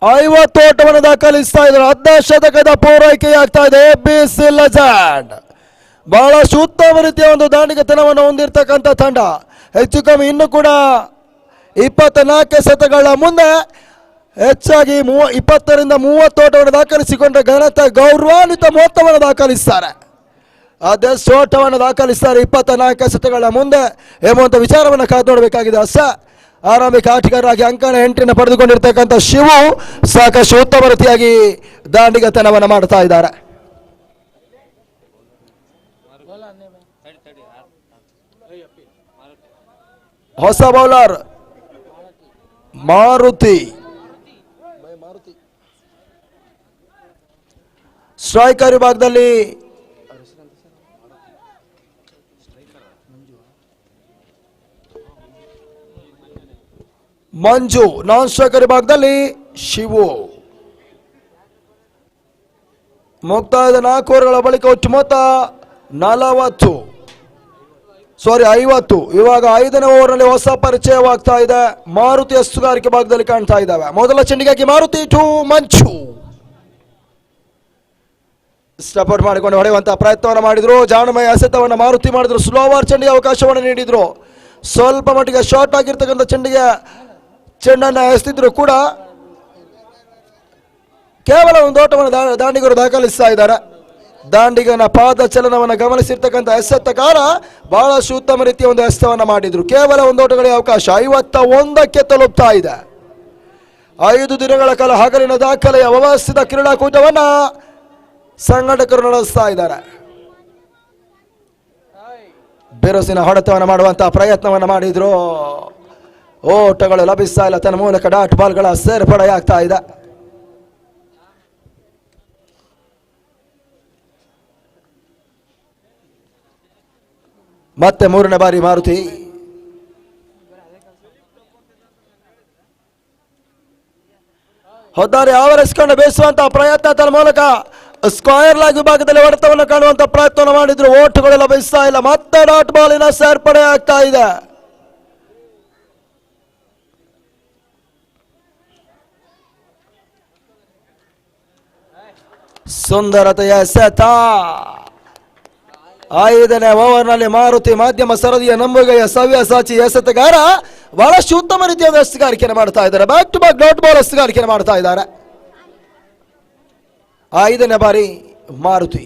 Speaker 3: 50 ಓಟವನ್ನು ದಾಖಲಿಸ್ತಾ ಇದ್ದಾರೆ. 10 ಶತಕದ ಪೂರೈಕೆಯಾಗ್ತಾ ಇದೆ. ಎಬಿಸಿ ಲೆಜೆಂಡ್ ಬಹಳಷ್ಟು ಉತ್ತಮ ರೀತಿಯ ಒಂದು ದಾಂಡಿಗತನವನ್ನು ಹೊಂದಿರತಕ್ಕಂಥ ತಂಡ. ಹೆಚ್ಚು ಕಮ್ಮಿ ಇನ್ನು ಕೂಡ 24 ಶತಕಗಳ ಮುಂದೆ ಹೆಚ್ಚಾಗಿ 20ರಿಂದ 30 ಓಟವನ್ನು ದಾಖಲಿಸಿಕೊಂಡ್ರೆ ಘನತೆ ಗೌರವಾನ್ವಿತ ಮೊತ್ತವನ್ನು ದಾಖಲಿಸ್ತಾರೆ. ಅದೆಷ್ಟು ಓಟವನ್ನು ದಾಖಲಿಸ್ತಾರೆ 24 ಶತಕಗಳ ಮುಂದೆ ಎಂಬುವಂಥ ವಿಚಾರವನ್ನು ಕಾದು ನೋಡಬೇಕಾಗಿದೆ. ಆರಂಭಿಕ ಆಟಗಾರರಾಗಿ ಅಂಕಣ 8 ಪಡೆದುಕೊಂಡಿರ್ತಕ್ಕಂಥ ಶಿವು ಸಾಕಷ್ಟು ಉತ್ತಮ ರೀತಿಯಾಗಿ ದಾಂಡಿಗತನವನ್ನು ಮಾಡ್ತಾ ಇದ್ದಾರೆ. ಹೊಸ ಬೌಲರ್ ಮಾರುತಿ ಸ್ಟ್ರೈಕರ್ ವಿಭಾಗದಲ್ಲಿ ಮಂಜು, ನಾನ್ ಸ್ಟ್ರೈಕರ್ ವಿಭಾಗದಲ್ಲಿ ಶಿವು. ಮುಕ್ತಾಯದ 4 ಓವರ್ಗಳ ಬಳಿಕ ಒಟ್ಟು ಮೊತ್ತ 50. ಇವಾಗ 5ನೇ ಓವರ್ನಲ್ಲಿ ಹೊಸ ಪರಿಚಯವಾಗ್ತಾ ಇದೆ. ಮಾರುತಿ ಹಸ್ತುಗಾರಿಕೆ ಭಾಗದಲ್ಲಿ ಕಾಣ್ತಾ ಇದ್ದಾವೆ. ಮೊದಲ ಚೆಂಡಿಗಾಗಿ ಮಾರುತಿ ಟು ಮಂಜು ಸ್ಟಪೌಟ್ ಮಾಡಿಕೊಂಡು ಹೊಡೆಯುವಂತಹ ಪ್ರಯತ್ನವನ್ನು ಮಾಡಿದ್ರು. ಜಾಣಮಯ ಎಸೆತವನ್ನು ಮಾರುತಿ ಮಾಡಿದ್ರು. ಸ್ಲೋವರ್ ಚೆಂಡಿಗೆ ಅವಕಾಶವನ್ನು ನೀಡಿದ್ರು. ಸ್ವಲ್ಪ ಮಟ್ಟಿಗೆ ಶಾರ್ಟ್ ಆಗಿರ್ತಕ್ಕಂಥ ಚೆಂಡನ್ನು ಎಸೆದಿದ್ರು ಕೂಡ ಕೇವಲ ಒಂದು ಓಟವನ್ನು ದಾಂಡಿಗರು ದಾಖಲಿಸ್ತಾ ಇದ್ದಾರೆ. ದಾಂಡಿಗನ ಪಾದ ಚಲನವನ್ನು ಗಮನಿಸಿರ್ತಕ್ಕಂಥ ಎಸೆತಗಾರ ಬಹಳಷ್ಟು ಉತ್ತಮ ರೀತಿಯ ಒಂದು ಎಸೆತವನ್ನು ಮಾಡಿದ್ರು. ಕೇವಲ ಒಂದು ಓಟಗಳಿಗೆ ಅವಕಾಶ. 51ಕ್ಕೆ ತಲುಪ್ತಾ ಇದೆ. 5 ದಿನಗಳ ಕಾಲ ಹಗಲಿನ ದಾಖಲೆಯ ವ್ಯವಸ್ಥಿತ ಕ್ರೀಡಾಕೂಟವನ್ನ ಸಂಘಟಕರು ನಡೆಸ್ತಾ ಇದ್ದಾರೆ. ಬಿರುಸಿನ ಹೊಡೆತವನ್ನು ಮಾಡುವಂತಹ ಪ್ರಯತ್ನವನ್ನು ಮಾಡಿದ್ರು. ಓಟಗಳು ಲಭಿಸ್ತಾ ಇಲ್ಲ. ತನ್ನ ಮೂಲಕ ಡಾಟ್ ಬಾಲ್ಗಳ ಸೇರ್ಪಡೆಯಾಗ್ತಾ ಇದೆ. ಮತ್ತೆ 3ನೇ ಬಾರಿ ಮಾರುತಿ ಹೊದ್ದಾರಿ ಆವರಿಸಿಕೊಂಡು ಬೇಯಿಸುವಂತಹ ಪ್ರಯತ್ನ. ತನ್ನ ಮೂಲಕ ಸ್ಕ್ವೈರ್ ಲಾಗ್ ವಿಭಾಗದಲ್ಲಿ ಹೊಡೆತವನ್ನು ಕಾಣುವಂತಹ ಪ್ರಯತ್ನವನ್ನು ಮಾಡಿದ್ರು. ಓಟುಗಳು ಲಭಿಸ್ತಾ ಇಲ್ಲ. ಮತ್ತೆ ಡಾಟ್ ಬಾಲಿನ ಸೇರ್ಪಡೆ ಆಗ್ತಾ ಇದೆ. ಸುಂದರತೆಯ ಎಸೆತ. 5ನೇ ಓವರ್ನಲ್ಲಿ ಮಾರುತಿ ಮಾಧ್ಯಮ ಸರದಿಯ ನಂಬುಗೆಯ ಸವ್ಯಸಾಚಿ ಎಸೆತಗಾರ ಬಹಳಷ್ಟು ಉತ್ತಮ ರೀತಿಯ ಎಸೆಗಾರಿಕೆಯನ್ನು ಮಾಡ್ತಾ ಇದ್ದಾರೆ. Back to back dot ball ಎಸೆಗಾರಿಕೆಯನ್ನು ಮಾಡ್ತಾ ಇದ್ದಾರೆ. 5ನೇ ಬಾರಿ Maruthi.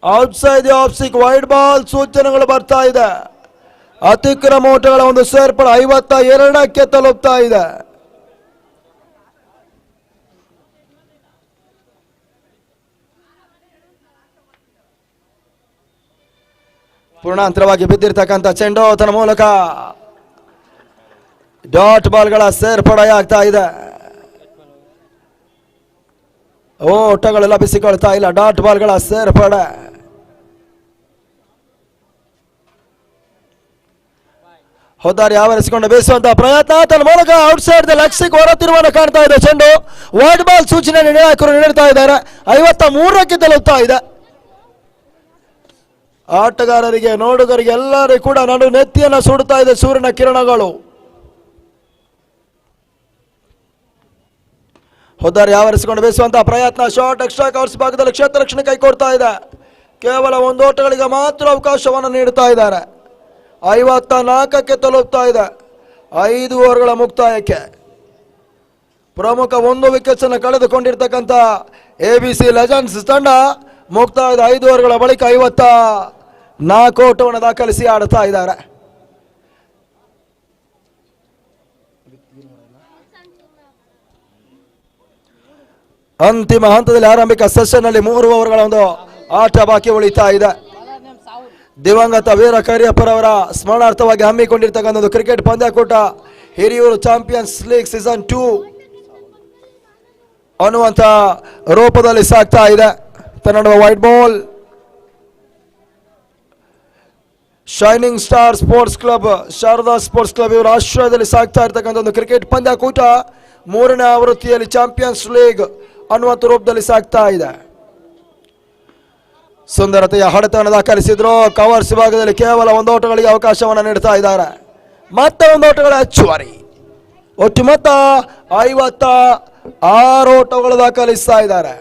Speaker 3: Outside off stick wide ball ಸೂಚನೆಗಳು ಬರ್ತಾ ಇದೆ. ಅತಿಕ್ರಮ ಓಟಗಳ ಒಂದು ಸೇರ್ಪಡೆ 52ಕ್ಕೆ ತಲುಪ್ತಾ ಇದೆ. ಪೂರ್ಣಾಂತರವಾಗಿ ಬಿದ್ದಿರ್ತಕ್ಕಂಥ ಚೆಂಡು ತನ್ನ ಮೂಲಕ ಡಾಟ್ ಬಾಲ್ಗಳ ಸೇರ್ಪಡೆಯಾಗ್ತಾ ಇದೆ. ಓಟಗಳು ಲಭಿಸಿಕೊಳ್ತಾ ಇಲ್ಲ, ಡಾಟ್ ಬಾಲ್ಗಳ ಸೇರ್ಪಡೆ. ಹೊದ್ದಾರಿ ಆವರಿಸಿಕೊಂಡು ಬೀಸುವಂತಹ ಪ್ರಯತ್ನ, ತನ್ನ ಮೂಲಕ ಔಟ್ಸೈಡ್ ದ ಲಕ್ಷ್ಯಕ್ಕೆ ಹೊರ ತಿರುವನ್ನು ಕಾಣ್ತಾ ಇದೆ ಚೆಂಡು. ವೈಡ್ ಬಾಲ್ ಸೂಚನೆ ನಿರ್ಣಾಯಕರು ನೀಡ್ತಾ ಇದ್ದಾರೆ. 53ಕ್ಕೆ ತಲುಪ್ತಾ ಇದೆ. ಆಟಗಾರರಿಗೆ, ನೋಡುಗರಿಗೆ ಎಲ್ಲರಿಗೂ ಕೂಡ ನಡು ನೆತ್ತಿಯನ್ನು ಸುಡುತ್ತಾ ಇದೆ ಸೂರ್ಯನ ಕಿರಣಗಳು. ಹೊದ್ದಾರಿ ಆವರಿಸಿಕೊಂಡು ಬೀಸುವಂತಹ ಪ್ರಯತ್ನ, ಶಾರ್ಟ್ ಎಕ್ಸ್ಟ್ರಾ ಕವರ್ಸ್ ಭಾಗದಲ್ಲಿ ಕ್ಷೇತ್ರ ರಕ್ಷಣೆ ಕೈಕೊಡ್ತಾ ಇದೆ. ಕೇವಲ 1 ಓಟಗಳಿಗೆ ಮಾತ್ರ ಅವಕಾಶವನ್ನು ನೀಡುತ್ತಾ ಇದ್ದಾರೆ. 54ಕ್ಕೆ ತಲುಪ್ತಾ ಇದೆ 5 ಓವರ್ಗಳ ಮುಕ್ತಾಯಕ್ಕೆ. ಪ್ರಮುಖ 1 ವಿಕೆಟ್ಸ್ ಅನ್ನು ಕಳೆದುಕೊಂಡಿರ್ತಕ್ಕಂಥ ABC ಲೆಜೆಂಡ್ಸ್ ತಂಡ ಮುಕ್ತಾಯದ 5 ಓವರ್ಗಳ ಬಳಿಕ 54 ಓಟವನ್ನು ದಾಖಲಿಸಿ ಆಡುತ್ತಾ ಇದ್ದಾರೆ. ಅಂತಿಮ ಹಂತದಲ್ಲಿ ಆರಂಭಿಕ ಸೆಷನ್ ನಲ್ಲಿ 3 ಓವರ್ಗಳ ಒಂದು ಆಟ ಬಾಕಿ ಉಳಿತಾ ಇದೆ. ದಿವಂಗತ ವೀರ ಕರಿಯಪ್ಪರವರ ಸ್ಮರಣಾರ್ಥವಾಗಿ ಹಮ್ಮಿಕೊಂಡಿರ್ತಕ್ಕಂಥ ಒಂದು ಕ್ರಿಕೆಟ್ ಪಂದ್ಯಾಕೂಟ ಹಿರಿಯೂರು ಚಾಂಪಿಯನ್ಸ್ ಲೀಗ್ ಸೀಸನ್ 2 ಅನ್ನುವಂಥ ರೂಪದಲ್ಲಿ ಸಾಗ್ತಾ ಇದೆ. ತನ್ನ white ball shining star sports club, Sharada sports club ಇವರ ಆಶ್ರಯದಲ್ಲಿ ಸಾಗ್ತಾ ಇರ್ತಕ್ಕಂಥ ಒಂದು ಕ್ರಿಕೆಟ್ ಪಂದ್ಯಾಕೂಟ 3ನೇ ಆವೃತ್ತಿಯಲ್ಲಿ ಚಾಂಪಿಯನ್ಸ್ ಲೀಗ್ ಅನ್ನುವಂಥ ರೂಪದಲ್ಲಿ ಸಾಗ್ತಾ ಇದೆ. ಸುಂದರತೆಯ ಹೊಡೆತವನ್ನು ದಾಖಲಿಸಿದ್ರು. ಕವರ್ಸ್ ವಿಭಾಗದಲ್ಲಿ ಕೇವಲ 1 ಓಟಗಳಿಗೆ ಅವಕಾಶವನ್ನು ನೀಡ್ತಾ ಇದ್ದಾರೆ. ಮತ್ತೆ 1 ಓಟಗಳ ಹೆಚ್ಚುವರಿ. ಒಟ್ಟು ಮೊತ್ತ 56 ಓಟಗಳು ದಾಖಲಿಸ್ತಾ ಇದ್ದಾರೆ.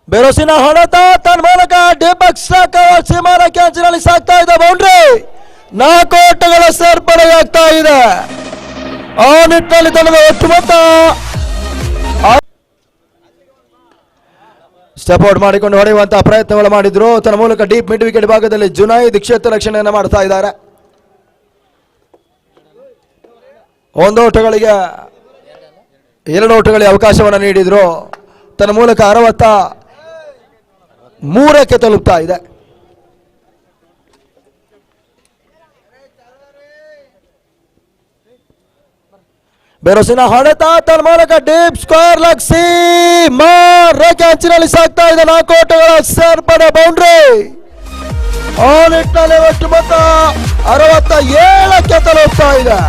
Speaker 3: ಬೆರೋಸಿನ ಹೊಡೆತ ತನ್ನ ಮೂಲಕ ಡಿಬಕ್ ಕವರ್ಸ್ ವಿಮಾನಕ್ಕೆ ಅಂಚಿನಲ್ಲಿ ಸಾಗ್ತಾ ಇದೆ. ಬೌಂಡ್ರಿ, 4 ಓಟಗಳ ಸೇರ್ಪಡೆಯಾಗ್ತಾ ಇದೆ. ಆ ನಿಟ್ಟಿನಲ್ಲಿ ತಂಡದ ಒಟ್ಟು ಮೊತ್ತ ಸ್ಟೆಪ್ ಔಟ್ ಮಾಡಿಕೊಂಡು ಹೊಡೆಯುವಂತಹ ಪ್ರಯತ್ನಗಳು ಮಾಡಿದ್ರು. ತನ್ನ ಮೂಲಕ ಡೀಪ್ ಮಿಡ್ ವಿಕೆಟ್ ಭಾಗದಲ್ಲಿ ಜುನೈದ್ ಕ್ಷೇತ್ರ ರಕ್ಷಣೆಯನ್ನು ಮಾಡ್ತಾ ಇದ್ದಾರೆ. 1 ಓಟಗಳಿಗೆ 2 ಓಟಗಳಿಗೆ ಅವಕಾಶವನ್ನು ನೀಡಿದ್ರು. ತನ್ನ ಮೂಲಕ 63ಕ್ಕೆ ತಲುಪ್ತಾ ಇದೆ. ಬೆರೋಸಿನ ಹೊಡೆತ ತನ್ನ ಮೂಲಕ ಡೀಪ್ ಸ್ಕ್ವೇರ್ ಲಗ್ಸಿ ರೇಖೆ ಅಂಚಿನಲ್ಲಿ ಸಾಗ್ತಾ ಇದೆ. 4 ಓಟಗಳ ಸೇರ್ಪಡೆ, ಬೌಂಡ್ರಿ. ಆ ನಿಟ್ಟಿನಲ್ಲಿ ಒಟ್ಟು ಮೊತ್ತ 67ಕ್ಕೆ ತಲುಪ್ತಾ ಇದೆ.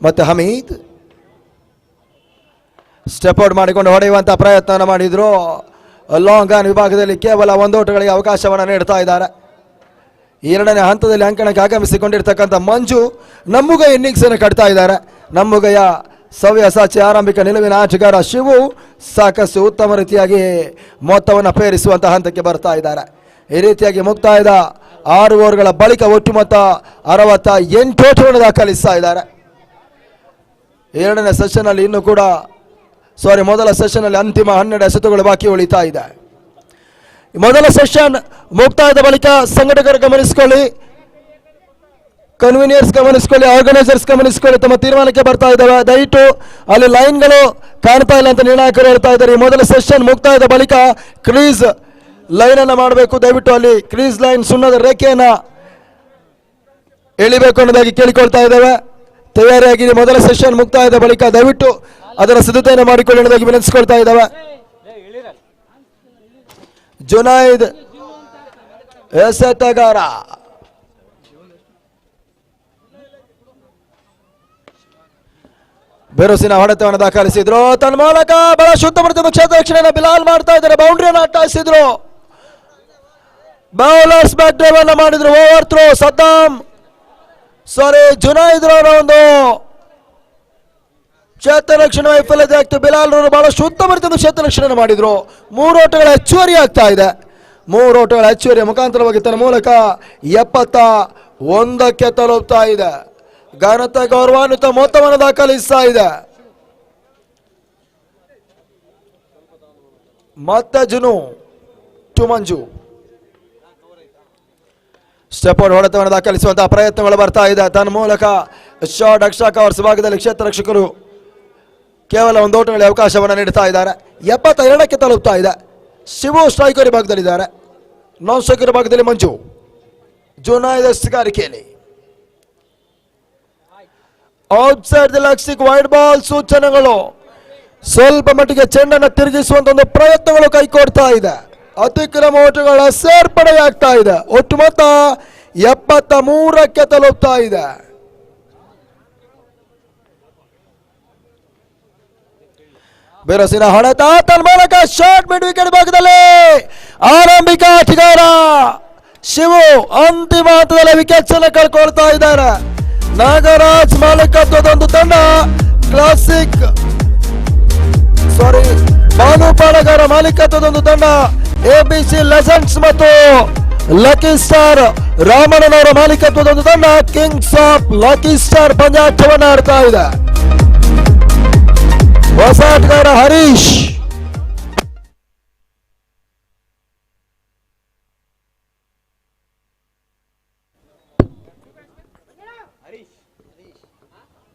Speaker 3: ಮತ್ತೆ ಹಮೀದ್ ಸ್ಟೆಪ್ ಔಟ್ ಮಾಡಿಕೊಂಡು ಹೊಡೆಯುವಂಥ ಪ್ರಯತ್ನ ಮಾಡಿದ್ರು. ಲಾಂಗ್ ಆನ್ ವಿಭಾಗದಲ್ಲಿ ಕೇವಲ 1 ಓಟಗಳಿಗೆ ಅವಕಾಶವನ್ನು ನೀಡ್ತಾ ಇದ್ದಾರೆ. 2ನೇ ಹಂತದಲ್ಲಿ ಅಂಕಣಕ್ಕೆ ಆಗಮಿಸಿಕೊಂಡಿರ್ತಕ್ಕಂಥ ಮಂಜು ನಮ್ಮುಗೈ ಇನ್ನಿಂಗ್ಸ್ ಅನ್ನು ಕಟ್ತಾ ಇದ್ದಾರೆ. ನಮ್ಮುಗೈಯ ಸವ್ಯಸಾಚಿ ಆರಂಭಿಕ ನಿಲುವಿನ ಆಟಗಾರ ಶಿವು ಸಾಕಷ್ಟು ಉತ್ತಮ ರೀತಿಯಾಗಿ ಮೊತ್ತವನ್ನು ಪೇರಿಸುವಂತಹ ಹಂತಕ್ಕೆ ಬರ್ತಾ ಇದ್ದಾರೆ. ಈ ರೀತಿಯಾಗಿ ಮುಕ್ತಾಯದ 6 ಓವರ್ಗಳ ಬಳಿಕ ಒಟ್ಟು ಮೊತ್ತ 68 ಓಟವನ್ನು ದಾಖಲಿಸ್ತಾ ಇದ್ದಾರೆ. 2ನೇ ಸೆಷನ್ ಅಲ್ಲಿ ಇನ್ನೂ ಕೂಡ ಮೊದಲ ಸೆಷನ್ ಅಲ್ಲಿ ಅಂತಿಮ 12 ಎಸೆತಗಳು ಬಾಕಿ ಉಳಿತಾ ಇದೆ. ಮೊದಲ ಸೆಷನ್ ಮುಕ್ತಾಯದ ಬಳಿಕ ಸಂಘಟಕರು ಗಮನಿಸಿಕೊಳ್ಳಿ, ಕನ್ವೀನಿಯರ್ಸ್ ಗಮನಿಸಿಕೊಳ್ಳಿ, ಆರ್ಗನೈಸರ್ಸ್ ಗಮನಿಸಿಕೊಳ್ಳಿ, ತಮ್ಮ ತೀರ್ಮಾನಕ್ಕೆ ಬರ್ತಾ ಇದ್ದಾವೆ. ದಯವಿಟ್ಟು ಅಲ್ಲಿ ಲೈನ್ಗಳು ಕಾಣ್ತಾ ಇಲ್ಲ ಅಂತ ನಿರ್ಣಾಯಕರು ಹೇಳ್ತಾ ಇದ್ದಾರೆ. ಈ ಮೊದಲ ಸೆಷನ್ ಮುಕ್ತಾಯದ ಬಳಿಕ ಕ್ರೀಸ್ ಲೈನ್ ಅನ್ನು ಮಾಡಬೇಕು. ದಯವಿಟ್ಟು ಅಲ್ಲಿ ಕ್ರೀಸ್ ಲೈನ್ ಸುಣ್ಣದ ರೇಖೆಯನ್ನ ಎಳಿಬೇಕು ಅನ್ನೋದಾಗಿ ಕೇಳಿಕೊಳ್ತಾ ಇದ್ದೇವೆ. ತಯಾರಿಯಾಗಿದೆ. ಮೊದಲ ಸೆಷನ್ ಮುಕ್ತಾಯದ ಬಳಿಕ ದಯವಿಟ್ಟು ಅದರ ಸಿದ್ಧತೆಯನ್ನು ಮಾಡಿಕೊಳ್ಳಿ ಅನ್ನೋದಾಗಿ ವಿನಂತಿಸಿಕೊಳ್ತಾ ಇದ್ದಾವೆ. ಜುನೈದ್ ಎಸೆತಗಾರ ಬೆರೋಸಿನ ಹೊಡೆತವನ್ನು ದಾಖಲಿಸಿದ್ರು. ತನ್ನ ಮೂಲಕ ಬಹಳ ಶುದ್ಧ ಬರ್ತದೆ ಕ್ಷೇತ್ರ ರಕ್ಷಣೆಯನ್ನು ಬಿಲಾಲ್ ಮಾಡ್ತಾ ಇದ್ದಾರೆ. ಬೌಂಡ್ರಿಯನ್ನು ಅಟ್ಟಾಯಿಸಿದ್ರು. ಬೌಲರ್ಸ್ ಬ್ಯಾಕ್ ಡ್ರೈವ್ ಅನ್ನು ಮಾಡಿದ್ರು. ಓವರ್ ಥ್ರೋ ಜುನೈದ್ ರವರ ಒಂದು ಕ್ಷೇತ್ರ ರಕ್ಷಣೆ ವೈಫಲ್ಯತೆ ಆಗ್ತದೆ. ಬಿಲಾಲ್ ರವರು ಬಹಳ ಶುದ್ಧ ಬರ್ತದೆ ಕ್ಷೇತ್ರ ರಕ್ಷಣೆ ಮಾಡಿದ್ರು. 3 ಓಟಗಳ ಹೆಚ್ಚುವರಿ ಆಗ್ತಾ ಇದೆ. 3 ಓಟಗಳ ಹೆಚ್ಚುವರಿಯ ಮುಖಾಂತರವಾಗಿ ತನ್ನ ಮೂಲಕ 71ಕ್ಕೆ ತಲುಪ್ತಾ ಇದೆ. ಘನತೆ ಗೌರವಾನ್ವಿತ ಮೊತ್ತವನ್ನು ದಾಖಲಿಸ್ತಾ ಇದೆ. ಮತ್ತೆ Junu to Manju. Step out ಹೊಡೆತವನ್ನು ದಾಖಲಿಸುವಂತಹ ಪ್ರಯತ್ನಗಳು ಬರ್ತಾ ಇದೆ. ತನ್ನ ಮೂಲಕ ಶಾರ್ಟ್ ಅಕ್ಷರ ಕವರ್ಸ್ ಭಾಗದಲ್ಲಿ ಕ್ಷೇತ್ರ ರಕ್ಷಕರು ಕೇವಲ ಒಂದು ಓಟಗಳಿಗೆ ಅವಕಾಶವನ್ನು ನೀಡ್ತಾ ಇದ್ದಾರೆ. 72ಕ್ಕೆ ತಲುಪ್ತಾ ಇದೆ. ಶಿವು ಸ್ಟ್ರೈಕರ್ ಭಾಗದಲ್ಲಿದ್ದಾರೆ. ನಾನ್ ಸ್ಟ್ರೈಕರ್ ಭಾಗದಲ್ಲಿ ಮಂಜು. ಜುನಾಯ್ದ ಎಸ್ತುಗಾರಿಕೆಯಲ್ಲಿ outside the leg stick wide ball ಸೂಚನೆಗಳು. ಸ್ವಲ್ಪ ಮಟ್ಟಿಗೆ ಚೆಂಡನ್ನು ತಿರುಗಿಸುವಂತ ಒಂದು ಪ್ರಯತ್ನಗಳು ಕೈಕೊಡ್ತಾ ಇದೆ. ಅತಿಕ್ರಮ ಓಟಗಳ ಸೇರ್ಪಡೆಯಾಗ್ತಾ ಇದೆ. ಒಟ್ಟು ಮೊತ್ತ 73ಕ್ಕೆ ತಲುಪ್ತಾ ಇದೆ. ಬಿರುಸಿನ ಹೊಡೆತ ತನ್ನ ಮೂಲಕ ಶಾರ್ಟ್ ಮಿಡ್ ವಿಕೆಟ್ ಭಾಗದಲ್ಲಿ ಆರಂಭಿಕ ಆಟಗಾರ ಶಿವು ಅಂತಿಮ ಹಂತದಲ್ಲಿ ವಿಕೆಟ್ಸ್ ಅನ್ನು ಕಳ್ಕೊಳ್ತಾ ಇದ್ದಾರೆ. ನಾಗರಾಜ್ ಮಾಲೀಕತ್ವದ ಒಂದು ತಂಡ ಭಾನು ಪಾಳಗಾರ ಮಾಲೀಕತ್ವದ ಒಂದು ತಂಡ ABC ಲೆಜೆಂಡ್ಸ್ ಮತ್ತು ಲಕ್ಕಿ ಸ್ಟಾರ್ ರಾಮಣ್ಣನವರ ಮಾಲೀಕತ್ವದ ಒಂದು ತಂಡ ಕಿಂಗ್ಸ್ ಆಫ್ ಲಕ್ಕಿ ಸ್ಟಾರ್ ಪಂದ್ಯಾಟವನ್ನು ಆಡ್ತಾ ಇದೆ. ಹೊಸ ಆಟಗಾರ ಹರೀಶ್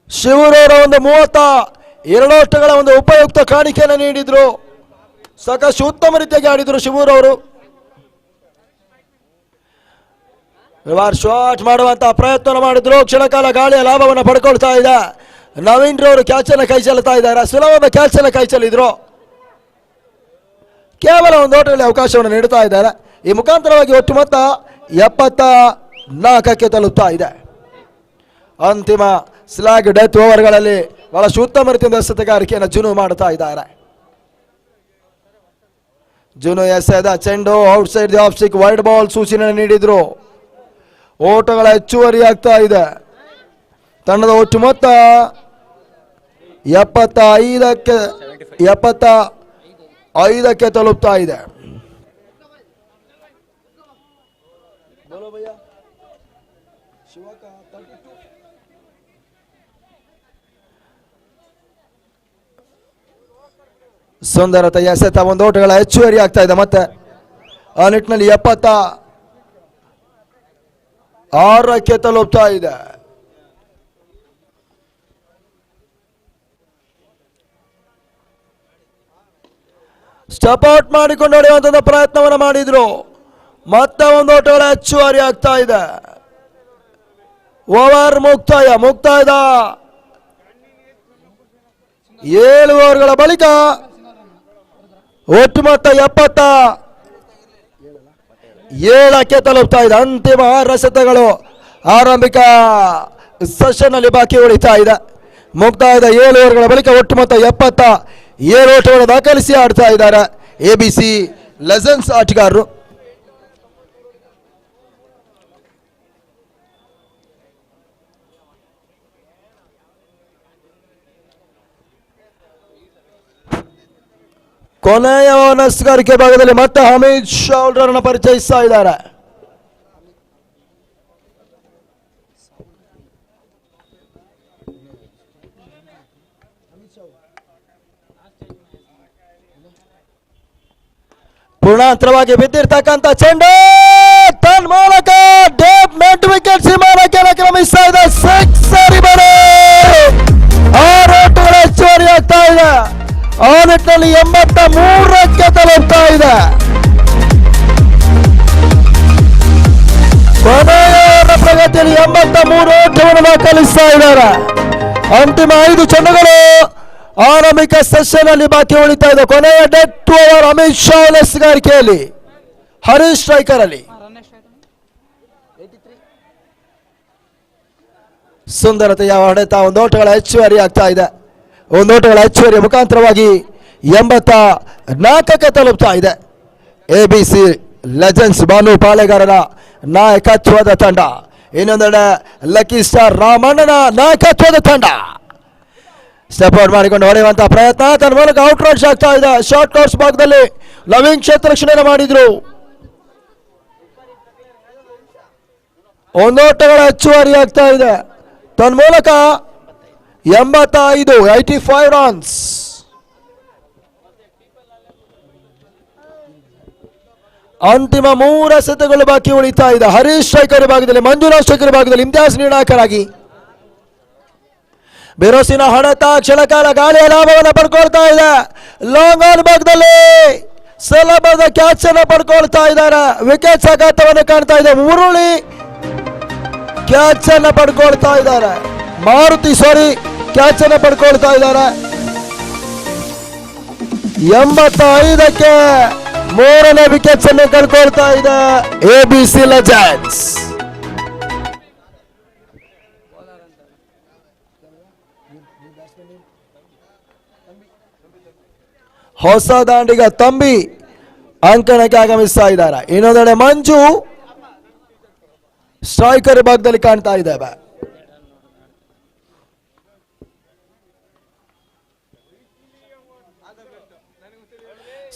Speaker 3: ಶಿವರವರ ಒಂದು 32 ಓಟಗಳ ಒಂದು ಉಪಯುಕ್ತ ಕಾಣಿಕೆಯನ್ನು ನೀಡಿದ್ರು. ಸಾಕಷ್ಟು ಉತ್ತಮ ರೀತಿಯಾಗಿ ಆಡಿದ್ರು ಶಿವರವರು. ಶಾಟ್ ಮಾಡುವಂತಹ ಪ್ರಯತ್ನ ಮಾಡಿದ್ರು. ಕ್ಷಣಕಾಲ ಗಾಳಿಯ ಲಾಭವನ್ನು ಪಡ್ಕೊಳ್ತಾ ಇದೆ. ನವೀನ್ ರವರು ಕ್ಯಾಚ್ ಅನ್ನು ಕೈ ಚೆಲ್ತಾ ಇದ್ದಾರೆ. ಸುಲಭದ ಕ್ಯಾಚ್ ಅನ್ನು ಕೈ ಚೆಲ್ಲಿದ್ರು. ಕೇವಲ ಒಂದು ಓಟದಲ್ಲಿ ಅವಕಾಶವನ್ನು ನೀಡುತ್ತಾ ಇದ್ದಾರೆ. ಈ ಮುಖಾಂತರವಾಗಿ ಒಟ್ಟು ಮೊತ್ತ 74ಕ್ಕೆ ತಲುಪ್ತಾ ಇದೆ. ಅಂತಿಮ ಸ್ಲಾಗ್ ಡೆತ್ ಓವರ್ಗಳಲ್ಲಿ ಬಹಳಷ್ಟು ಉತ್ತಮ ರೀತಿಯಿಂದ ಎಸೆತಗಾರಿಕೆಯನ್ನು ಜುನು ಮಾಡುತ್ತಾ ಇದ್ದಾರೆ. ಜುನು ಎಸೆದ ಚೆಂಡು outside the of stick wide ball ಸೂಚನೆ ನೀಡಿದ್ರು. ಓಟಗಳ ಹೆಚ್ಚುವರಿ ಆಗ್ತಾ ಇದೆ. ತಂಡದ ಒಟ್ಟು ಮೊತ್ತ 75ಕ್ಕೆ ತಲುಪ್ತಾ ಇದೆ. ಸುಂದರತೆ ಎಸೆತ ಒಂದು ಓಟಗಳ ಹೆಚ್ಚುವರಿ ಆಗ್ತಾ ಇದೆ. ಮತ್ತೆ ಆ ನಿಟ್ಟಿನಲ್ಲಿ 76ಕ್ಕೆ ತಲುಪ್ತಾ ಇದೆ. ಸ್ಟೆಪ್ ಔಟ್ ಮಾಡಿಕೊಂಡು ಹೊಡೆಯುವಂತ ಪ್ರಯತ್ನವನ್ನು ಮಾಡಿದ್ರು. ಮತ್ತೆ ಒಂದು ಓಟಗಳ ಹೆಚ್ಚುವರಿ ಆಗ್ತಾ ಇದೆ. ಓವರ್ ಮುಕ್ತಾಯದ 7 ಓವರ್ಗಳ ಬಳಿಕ ಒಟ್ಟು ಮೊತ್ತ 77ಕ್ಕೆ ತಲುಪ್ತಾ ಇದೆ. ಅಂತಿಮ 6 ಎಸೆತಗಳು ಆರಂಭಿಕ ಸೆಷನ್ ನಲ್ಲಿ ಬಾಕಿ ಉಳಿತಾ ಇದೆ. ಮುಕ್ತಾಯದ 7 ಓವರ್ಗಳ ಬಳಿಕ ಒಟ್ಟು ಮೊತ್ತ 77 ಓಟವನ್ನು ದಾಖಲಿಸಿ ಆಡ್ತಾ ಇದ್ದಾರೆ ABC ಲೆಜೆಂಡ್ಸ್ ಆಟಗಾರರು. ಕೊನೆಯ ಎಸೆಗಾರಿಕೆ ಭಾಗದಲ್ಲಿ ಮತ್ತೆ ಹಮೀದ್ ಶಾ ಅವರನ್ನು ಪರಿಚಯಿಸ್ತಾ ಇದ್ದಾರೆ. ಪೂರ್ಣಾಂತರವಾಗಿ ಬಿದ್ದಿರ್ತಕ್ಕಂಥ ಚೆಂಡು ತನ್ನ ಮೂಲಕ ಡೇಪ್ ಮಿಡ್ ವಿಕೆಟ್ ಸೀಮಾನಕ್ಕೆ ಕ್ರಮಿಸ್ತಾ ಇದೆ. 6 ಬರೆ 6 ಓಟಗಳ ಹೆಚ್ಚುವರಿ ಆಗ್ತಾ ಇದೆ. ಆ ನಿಟ್ಟಿನಲ್ಲಿ 83ಕ್ಕೆ ತಲುಪ್ತಾ ಇದೆ. ಕೊನೆಯ ಪ್ರಗತಿಯಲ್ಲಿ 83 ಓಟವನ್ನು ದಾಖಲಿಸ್ತಾ ಇದ್ದಾರೆ. ಅಂತಿಮ 5 ಚೆಂಡುಗಳು ಆರಂಭಿಕ ಸೆಷನ್ ಅಲ್ಲಿ ಬಾಕಿ ಉಳಿತಾ ಇದೆ. ಕೊನೆಯ ಡೆತ್ ಓವರ್ ಅಮಿತ್ ಶಾ ಎಸೆಗಾರಿಕೆಯಲ್ಲಿ ಹರೀಶ್ ಸ್ಟ್ರೈಕರ್ ಅಲ್ಲಿ ಸುಂದರತೆಯ ಹೊಡೆತ ಒಂದು ಓಟಗಳ ಹೆಚ್ಚುವರಿ ಆಗ್ತಾ ಇದೆ. ಒಂದು ಓಟಗಳ ಹೆಚ್ಚುವರಿ ಮುಖಾಂತರವಾಗಿ 84ಕ್ಕೆ ತಲುಪ್ತಾ ಇದೆ. ABC ಲೆಜೆಂಡ್ಸ್ ಭಾನು ಪಾಳೆಗಾರರ ನಾಯಕತ್ವದ ತಂಡ, ಇನ್ನೊಂದೆಡೆ ಲಕ್ಕಿ ಸ್ಟಾರ್ ರಾಮಣ್ಣನ ನಾಯಕತ್ವದ ತಂಡ. ಸ್ಟೆಪ್ ಔಟ್ ಮಾಡಿಕೊಂಡು ಹೊಡೆಯುವಂತಹ ಪ್ರಯತ್ನ ತನ್ನ ಮೂಲಕ ಔಟ್ ರನ್ಸ್ ಆಗ್ತಾ ಇದೆ. ಶಾರ್ಟ್ ಕೋರ್ಸ್ ಭಾಗದಲ್ಲಿ ಲವಿಂಗ್ ಕ್ಷೇತ್ರ ರಕ್ಷಣೆ ಮಾಡಿದ್ರು. ಒಂದು ಓಟಗಳ ಹೆಚ್ಚುವರಿ ಆಗ್ತಾ ಇದೆ. ತನ್ನ ಮೂಲಕ 85 ರನ್ಸ್. ಅಂತಿಮ 3 ಎಸೆತಗಳು ಬಾಕಿ ಉಳಿತಾ ಇದೆ. ಹರೀಶ್ ಸ್ಟ್ರೈಕರ್ ಭಾಗದಲ್ಲಿ, ಮಂಜುನಾಥ್ ಸ್ಟ್ರೈಕರ್ ಭಾಗದಲ್ಲಿ ಇಮ್ತಿಯಾಜ್ ನಿರ್ಣಾಯಕರಾಗಿ. ಬಿರುಸಿನ ಹೊಡೆತ ಕ್ಷಣಕಾಲ ಗಾಳಿಯ ಲಾಭವನ್ನು ಪಡ್ಕೊಳ್ತಾ ಇದೆ. ಲಾಂಗ್ ಆನ್ ಭಾಗದಲ್ಲಿ ಸುಲಭದ ಕ್ಯಾಚ್ ಅನ್ನು ಪಡ್ಕೊಳ್ತಾ ಇದ್ದಾರೆ. ವಿಕೆಟ್ ಆಘಾತವನ್ನು ಕಾಣ್ತಾ ಇದೆ. ಮುರುಳಿ ಕ್ಯಾಚ್ ಅನ್ನು ಪಡ್ಕೊಳ್ತಾ ಇದ್ದಾರೆ. ಮಾರುತಿ ಕ್ಯಾಚ್ ಅನ್ನು ಪಡ್ಕೊಳ್ತಾ ಇದ್ದಾರೆ. 85ಕ್ಕೆ 3ನೇ ವಿಕೆಟ್ಸ್ ಅನ್ನು ಕಳ್ಕೊಳ್ತಾ ಇದೆ ABC ಲೆಜೆಂಡ್ಸ್. ಹೊಸ ದಾಂಡಿಗ ತಂಬಿ ಅಂಕಣಕ್ಕೆ ಆಗಮಿಸ್ತಾ ಇದ್ದಾರೆ. ಇನ್ನೊಂದೆಡೆ ಮಂಜು ಸ್ಟ್ರೈಕರ್ ಭಾಗದಲ್ಲಿ ಕಾಣ್ತಾ ಇದ್ದೇವೆ.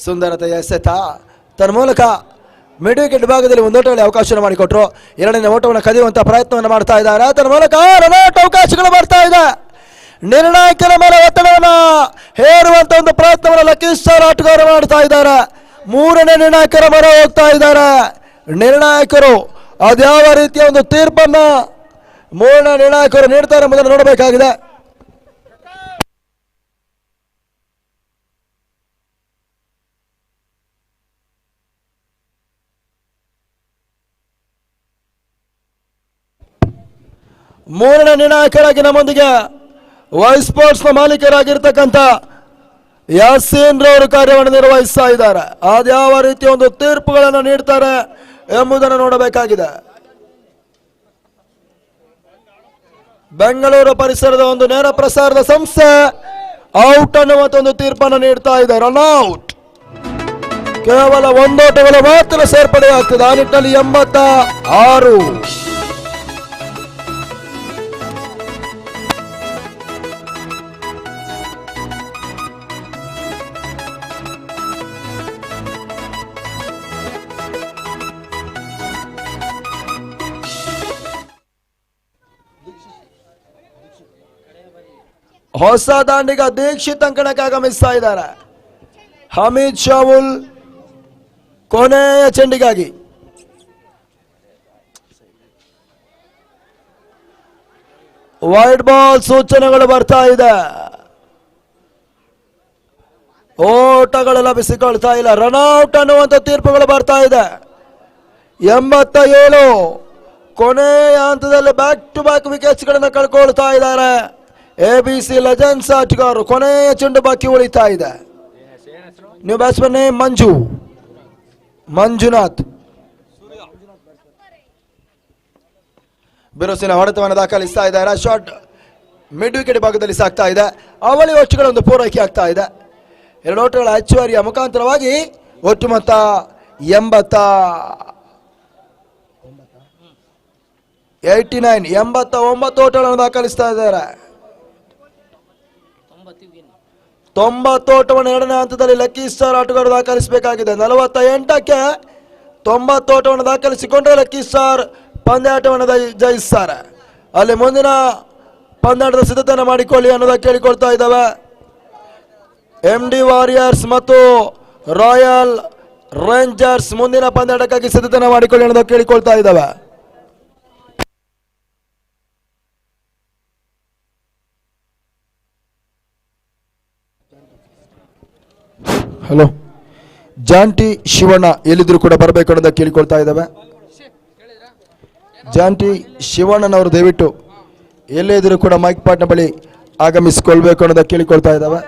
Speaker 3: ಸುಂದರತೆಯ ಎಸೆತ ತನ್ಮೂಲಕ ಮಿಡ್ ವಿಕೆಟ್ ಭಾಗದಲ್ಲಿ ಒಂದು ಓಟಗಳಿಗೆ ಅವಕಾಶ ಮಾಡಿಕೊಟ್ರು. ಎರಡನೇ ಓಟವನ್ನು ಕದಿಯುವಂತಹ ಪ್ರಯತ್ನವನ್ನು ಮಾಡ್ತಾ ಇದ್ದಾರೆ. ತನ್ಮೂಲಕ ರನ್ಔಟ್ ಅವಕಾಶಗಳು ಬರ್ತಾ ಇದೆ. ನಿರ್ಣಾಯಕರ ಮೇಲೆ ಒತ್ತಡವನ್ನು ಹೇರುವಂತ ಒಂದು ಪ್ರಯತ್ನವನ್ನು ಲಕ್ಕಿ ಸ್ಟಾರ್ ಆಟಗಾರರು ಮಾಡ್ತಾ ಇದ್ದಾರೆ. 3ನೇ ನಿರ್ಣಾಯಕರ ಮೊರೆ ಹೋಗ್ತಾ ಇದ್ದಾರೆ. ನಿರ್ಣಾಯಕರು ಅದ್ಯಾವ ರೀತಿಯ ಒಂದು ತೀರ್ಪನ್ನ 3ನೇ ನಿರ್ಣಾಯಕರು ನೀಡ್ತಾರೆ ಎಂಬುದನ್ನು ನೋಡಬೇಕಾಗಿದೆ. ಮೂರನೇ ನಿರ್ಣಾಯಕರಾಗಿ ನಮ್ಮೊಂದಿಗೆ ವೈಸ್ ಸ್ಪೋರ್ಟ್ಸ್ ನ ಮಾಲೀಕರಾಗಿರ್ತಕ್ಕಂಥ ಯಾಸೀನ್ ರವರು ಕಾರ್ಯವನ್ನು ನಿರ್ವಹಿಸ್ತಾ ಇದ್ದಾರೆ. ಅದ್ಯಾವ ರೀತಿಯ ಒಂದು ತೀರ್ಪುಗಳನ್ನು ನೀಡ್ತಾರೆ ಎಂಬುದನ್ನು ನೋಡಬೇಕಾಗಿದೆ. ಬೆಂಗಳೂರು ಪರಿಸರದ ಒಂದು ನೇರ ಪ್ರಸಾರದ ಸಂಸ್ಥೆ ಔಟ್ ಅನ್ನುವಂಥ ಒಂದು ತೀರ್ಪನ್ನು ನೀಡ್ತಾ ಇದೆ. ರನ್ಔಟ್ ಕೇವಲ ಒಂದೋಟಗಳು ಮಾತ್ರ ಸೇರ್ಪಡೆಯಾಗ್ತದೆ. ಆ ನಿಟ್ಟಿನಲ್ಲಿ 86. ಹೊಸ ದಾಂಡಿಗ ದೀಕ್ಷಿತ್ ಅಂಕಣಕ್ಕೆ ಆಗಮಿಸ್ತಾ ಇದ್ದಾರೆ. ಹಮೀದ್ ಶಾವುಲ್ ಕೊನೆಯ ಚೆಂಡಿಗಾಗಿ ವೈಡ್ ಬಾಲ್ ಸೂಚನೆಗಳು ಬರ್ತಾ ಇದೆ. ಓಟಗಳು ಲಭಿಸಿಕೊಳ್ತಾ ಇಲ್ಲ. ರನ್ಔಟ್ ಅನ್ನುವಂಥ ತೀರ್ಪುಗಳು ಬರ್ತಾ ಇದೆ. 87 ಕೊನೆಯ ಹಂತದಲ್ಲಿ ಬ್ಯಾಕ್ ಟು ಬ್ಯಾಕ್ ವಿಕೆಟ್ಸ್ ಗಳನ್ನು ಕಳ್ಕೊಳ್ತಾ ಇದ್ದಾರೆ ABC ಲೆಜೆಂಡ್ಸ್ ಆಟಗಾರರು. ಕೊನೆಯ ಚೆಂಡು ಬಾಕಿ ಉಳಿತಾ ಇದೆ. ನ್ಯೂ ಬ್ಯಾಟ್ಸ್ಮನ್ ಮಂಜುನಾಥ್ ಬಿರುಸಿನ ಹೊಡೆತವನ್ನು ದಾಖಲಿಸ್ತಾ ಇದ್ದಾರೆ. ಶಾಟ್ ಮಿಡ್ ವಿಕೆಟ್ ಭಾಗದಲ್ಲಿ ಸಾಗ್ತಾ ಇದೆ. ಅವಳಿ ಒಟ್ಟುಗಳ ಒಂದು ಪೂರೈಕೆ ಆಗ್ತಾ ಇದೆ. 2 ಓಟಗಳ ಹೆಚ್ಚುವರಿಯ ಮುಖಾಂತರವಾಗಿ ಒಟ್ಟು ಮೊತ್ತ 89 ಓಟಗಳನ್ನು ದಾಖಲಿಸ್ತಾ ಇದ್ದಾರೆ. 90 ಓಟವನ್ನು ಎರಡನೇ ಹಂತದಲ್ಲಿ ಲಕ್ಕಿ ಸ್ಟಾರ್ ಆಟಗಾರರು ದಾಖಲಿಸಬೇಕಾಗಿದೆ. 48ಕ್ಕೆ 90 ಓಟವನ್ನು ದಾಖಲಿಸಿಕೊಂಡ್ರೆ ಲಕ್ಕಿ ಸ್ಟಾರ್ ಪಂದ್ಯಾಟವನ್ನು ಜಯಿಸ್ತಾರೆ. ಅಲ್ಲಿ ಮುಂದಿನ ಪಂದ್ಯಾಟದ ಸಿದ್ಧತೆಯನ್ನು ಮಾಡಿಕೊಳ್ಳಿ ಅನ್ನೋದಕ್ಕೆ ಕೇಳಿಕೊಳ್ತಾ ಇದ್ದಾವೆ. MD ವಾರಿಯರ್ಸ್ ಮತ್ತು ರಾಯಲ್ ರೇಂಜರ್ಸ್ ಮುಂದಿನ ಪಂದ್ಯಾಟಕ್ಕಾಗಿ ಸಿದ್ಧತೆಯನ್ನು ಮಾಡಿಕೊಳ್ಳಿ ಅನ್ನೋದಕ್ಕೆ ಕೇಳಿಕೊಳ್ತಾ ಇದ್ದಾವೆ. ಹಲೋ, ಜಾಂಟಿ ಶಿವಣ್ಣ ಎಲ್ಲಿದ್ರು ಕೂಡ ಬರಬೇಕು ಅನ್ನೋದಕ್ಕೆ ಕೇಳಿಕೊಳ್ತಾ ಇದ್ದಾವೆ. ಜಾಂಟಿ ಶಿವಣ್ಣನವರು ದಯವಿಟ್ಟು ಎಲ್ಲೇ ಇದ್ರು ಕೂಡ ಮೈಕ್ ಪಾಟ್ನ ಬಳಿ ಆಗಮಿಸಿಕೊಳ್ಬೇಕು ಅನ್ನೋದಕ್ಕೆ ಕೇಳಿಕೊಳ್ತಾ ಇದ್ದಾವೆ.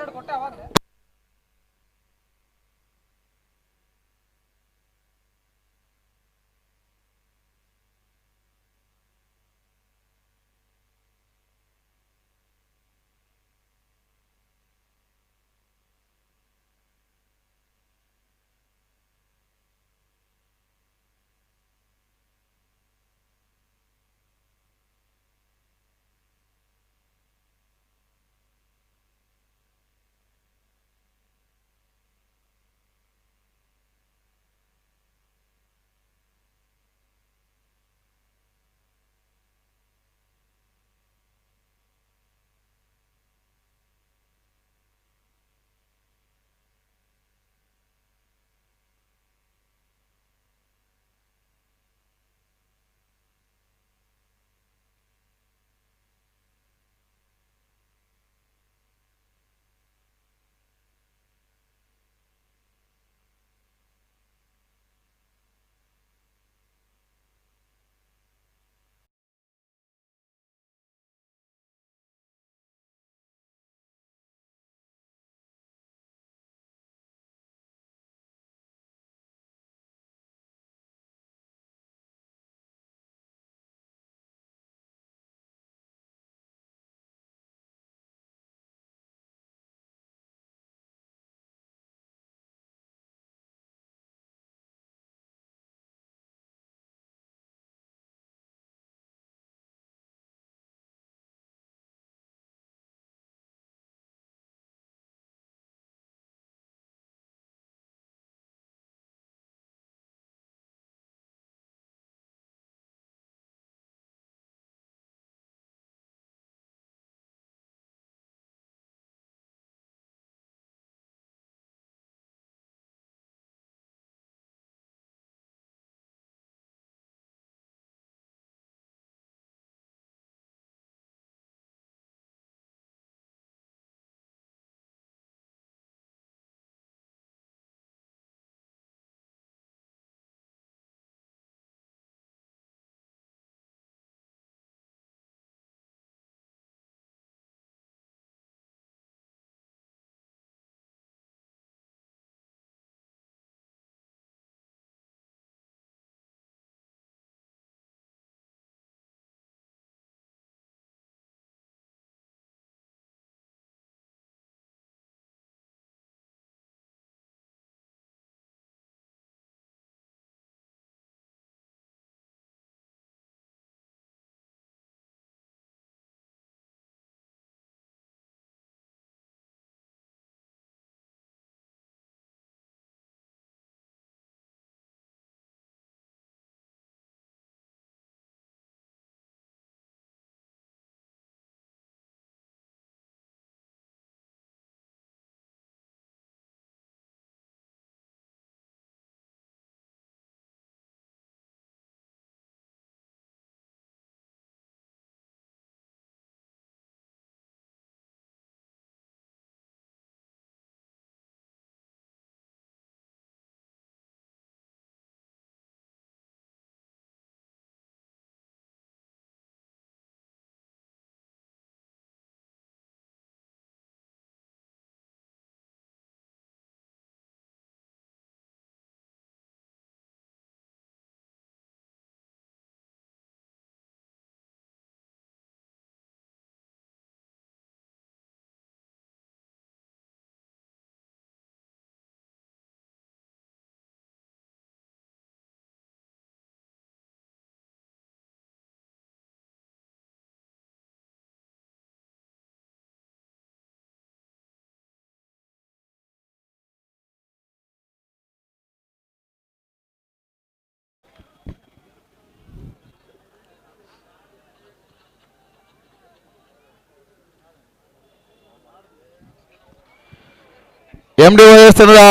Speaker 3: MDYS ತಂಡದ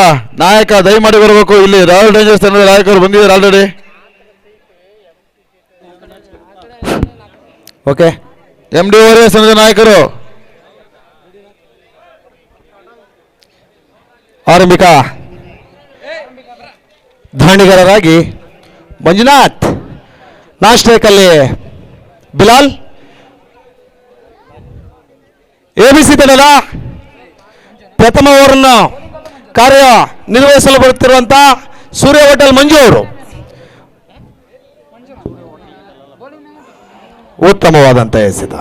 Speaker 3: ನಾಯಕ ದಯಮಾಡಿ ಬರಬೇಕು. ಇಲ್ಲಿ ರಾಯಲ್ ರೇಂಜರ್ಸ್ ತಂಡದ ನಾಯಕರು ಬಂದಿದ್ದಾರೆ ಆಲ್ರೆಡಿ. ಓಕೆ, MDYS ತಂಡದ ನಾಯಕರು ಆರಂಭಿಕ ಧಾರಣಿಗಾರರಾಗಿ ಮಂಜುನಾಥ್, ನಾಸ್ಟ್ರೇಕಲ್ಲಿ ಬಿಲಾಲ್, ABC ತಂಡದ ಪ್ರಥಮ ಓವರನ್ನು ಕಾರ್ಯ ನಿರ್ವಹಿಸಲು ಬರುತ್ತಿರುವಂತ ಸೂರ್ಯ ಹೋಟೆಲ್ ಮಂಜು ಅವರು ಉತ್ತಮವಾದಂತ ಎಸೆತ,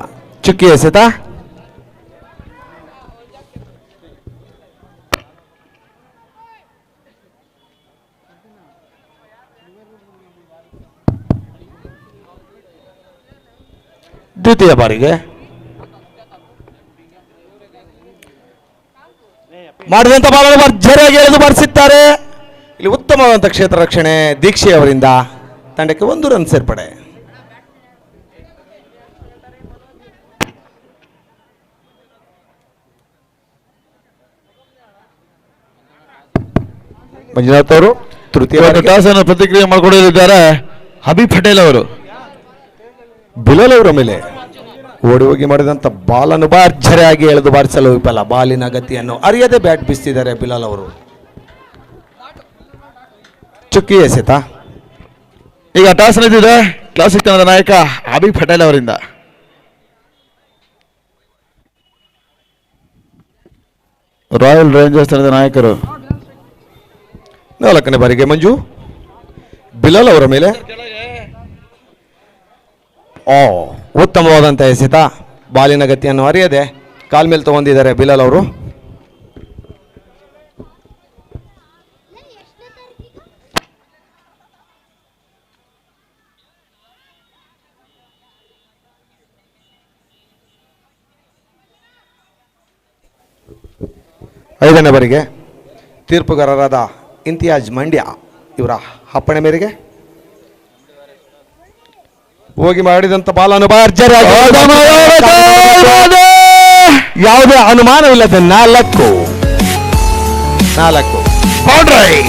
Speaker 3: ಚುಕ್ಕಿ ಎಸೆತ. ದ್ವಿತೀಯ ಬಾರಿಗೆ ಮಾಡಿದಂತ ಬಾಲನ್ನು ಭರ್ಜರಿಯಾಗಿ ಎಳೆದು ಬಾರಿಸಿದ್ದಾರೆ. ಇಲ್ಲಿ ಉತ್ತಮವಾದಂಥ ಕ್ಷೇತ್ರ ರಕ್ಷಣೆ ದೀಕ್ಷೆ ಅವರಿಂದ. ತಂಡಕ್ಕೆ 1 ರನ್ ಸೇರ್ಪಡೆ. ಮಂಜುನಾಥ್ ಅವರು ತೃತೀಯ ಟಾಸನ್ನು ಪ್ರತಿಕ್ರಿಯೆ ಮಾಡಿಕೊಂಡಿದ್ದಾರೆ. ಹಬೀಬ್ ಪಟೇಲ್ ಅವರು ಬಿಲಾಲ್ ಅವರ ಮೇಲೆ ಓಡಿ ಹೋಗಿ ಮಾಡಿದಂಥ ಬಾಲನ್ನು ಭರ್ಜರಿಯಾಗಿ ಎಳೆದು ಬಾರಿಸಲು ವಿಫಲ. ಬಾಲಿನ ಗತಿಯನ್ನು ಅರಿಯದೆ ಬ್ಯಾಟ್ ಬೀಸ್ತಿದ್ದಾರೆ ಬಿಲಾಲ್ ಅವರು. ಚುಕ್ಕಿ ಎಸೆತ. ಈಗ ಟಾಸ್ ನಡೆದಿದೆ ಕ್ಲಾಸಿಕ್ ತಂಡದ ನಾಯಕ ಹಬೀಬ್ ಪಟೇಲ್ ಅವರಿಂದ. ರಾಯಲ್ ರೇಂಜರ್ಸ್ ತಂಡದ ನಾಯಕರು 4ನೇ ಬಾರಿಗೆ ಮಂಜು ಬಿಲಾಲ್ ಅವರ ಮೇಲೆ ಉತ್ತಮವಾದಂಥ ಎಸೆತ. ಬಾಲಿನ ಗತಿಯನ್ನು ಅರಿಯದೆ ಕಾಲ್ ಮೇಲೆ ತಗೊಂಡಿದ್ದಾರೆ ಬಿಲಾಲ್ ಅವರು. ಐದನೇ ಬಾರಿಗೆ ತೀರ್ಪುಗಾರರಾದ ಇಂತಿಯಾಜ್ ಮಂಡ್ಯ ಇವರ ಅಪ್ಪಣೆ ಮೇರೆಗೆ ಹೋಗಿ ಮಾಡಿದಂತ ಬಾಲನ್ನು ಭರ್ಜರಿಯಾಗಿ ಯಾವುದೇ ಅನುಮಾನವಿಲ್ಲದೆ 4 ಬೌಂಡ್ರಿ.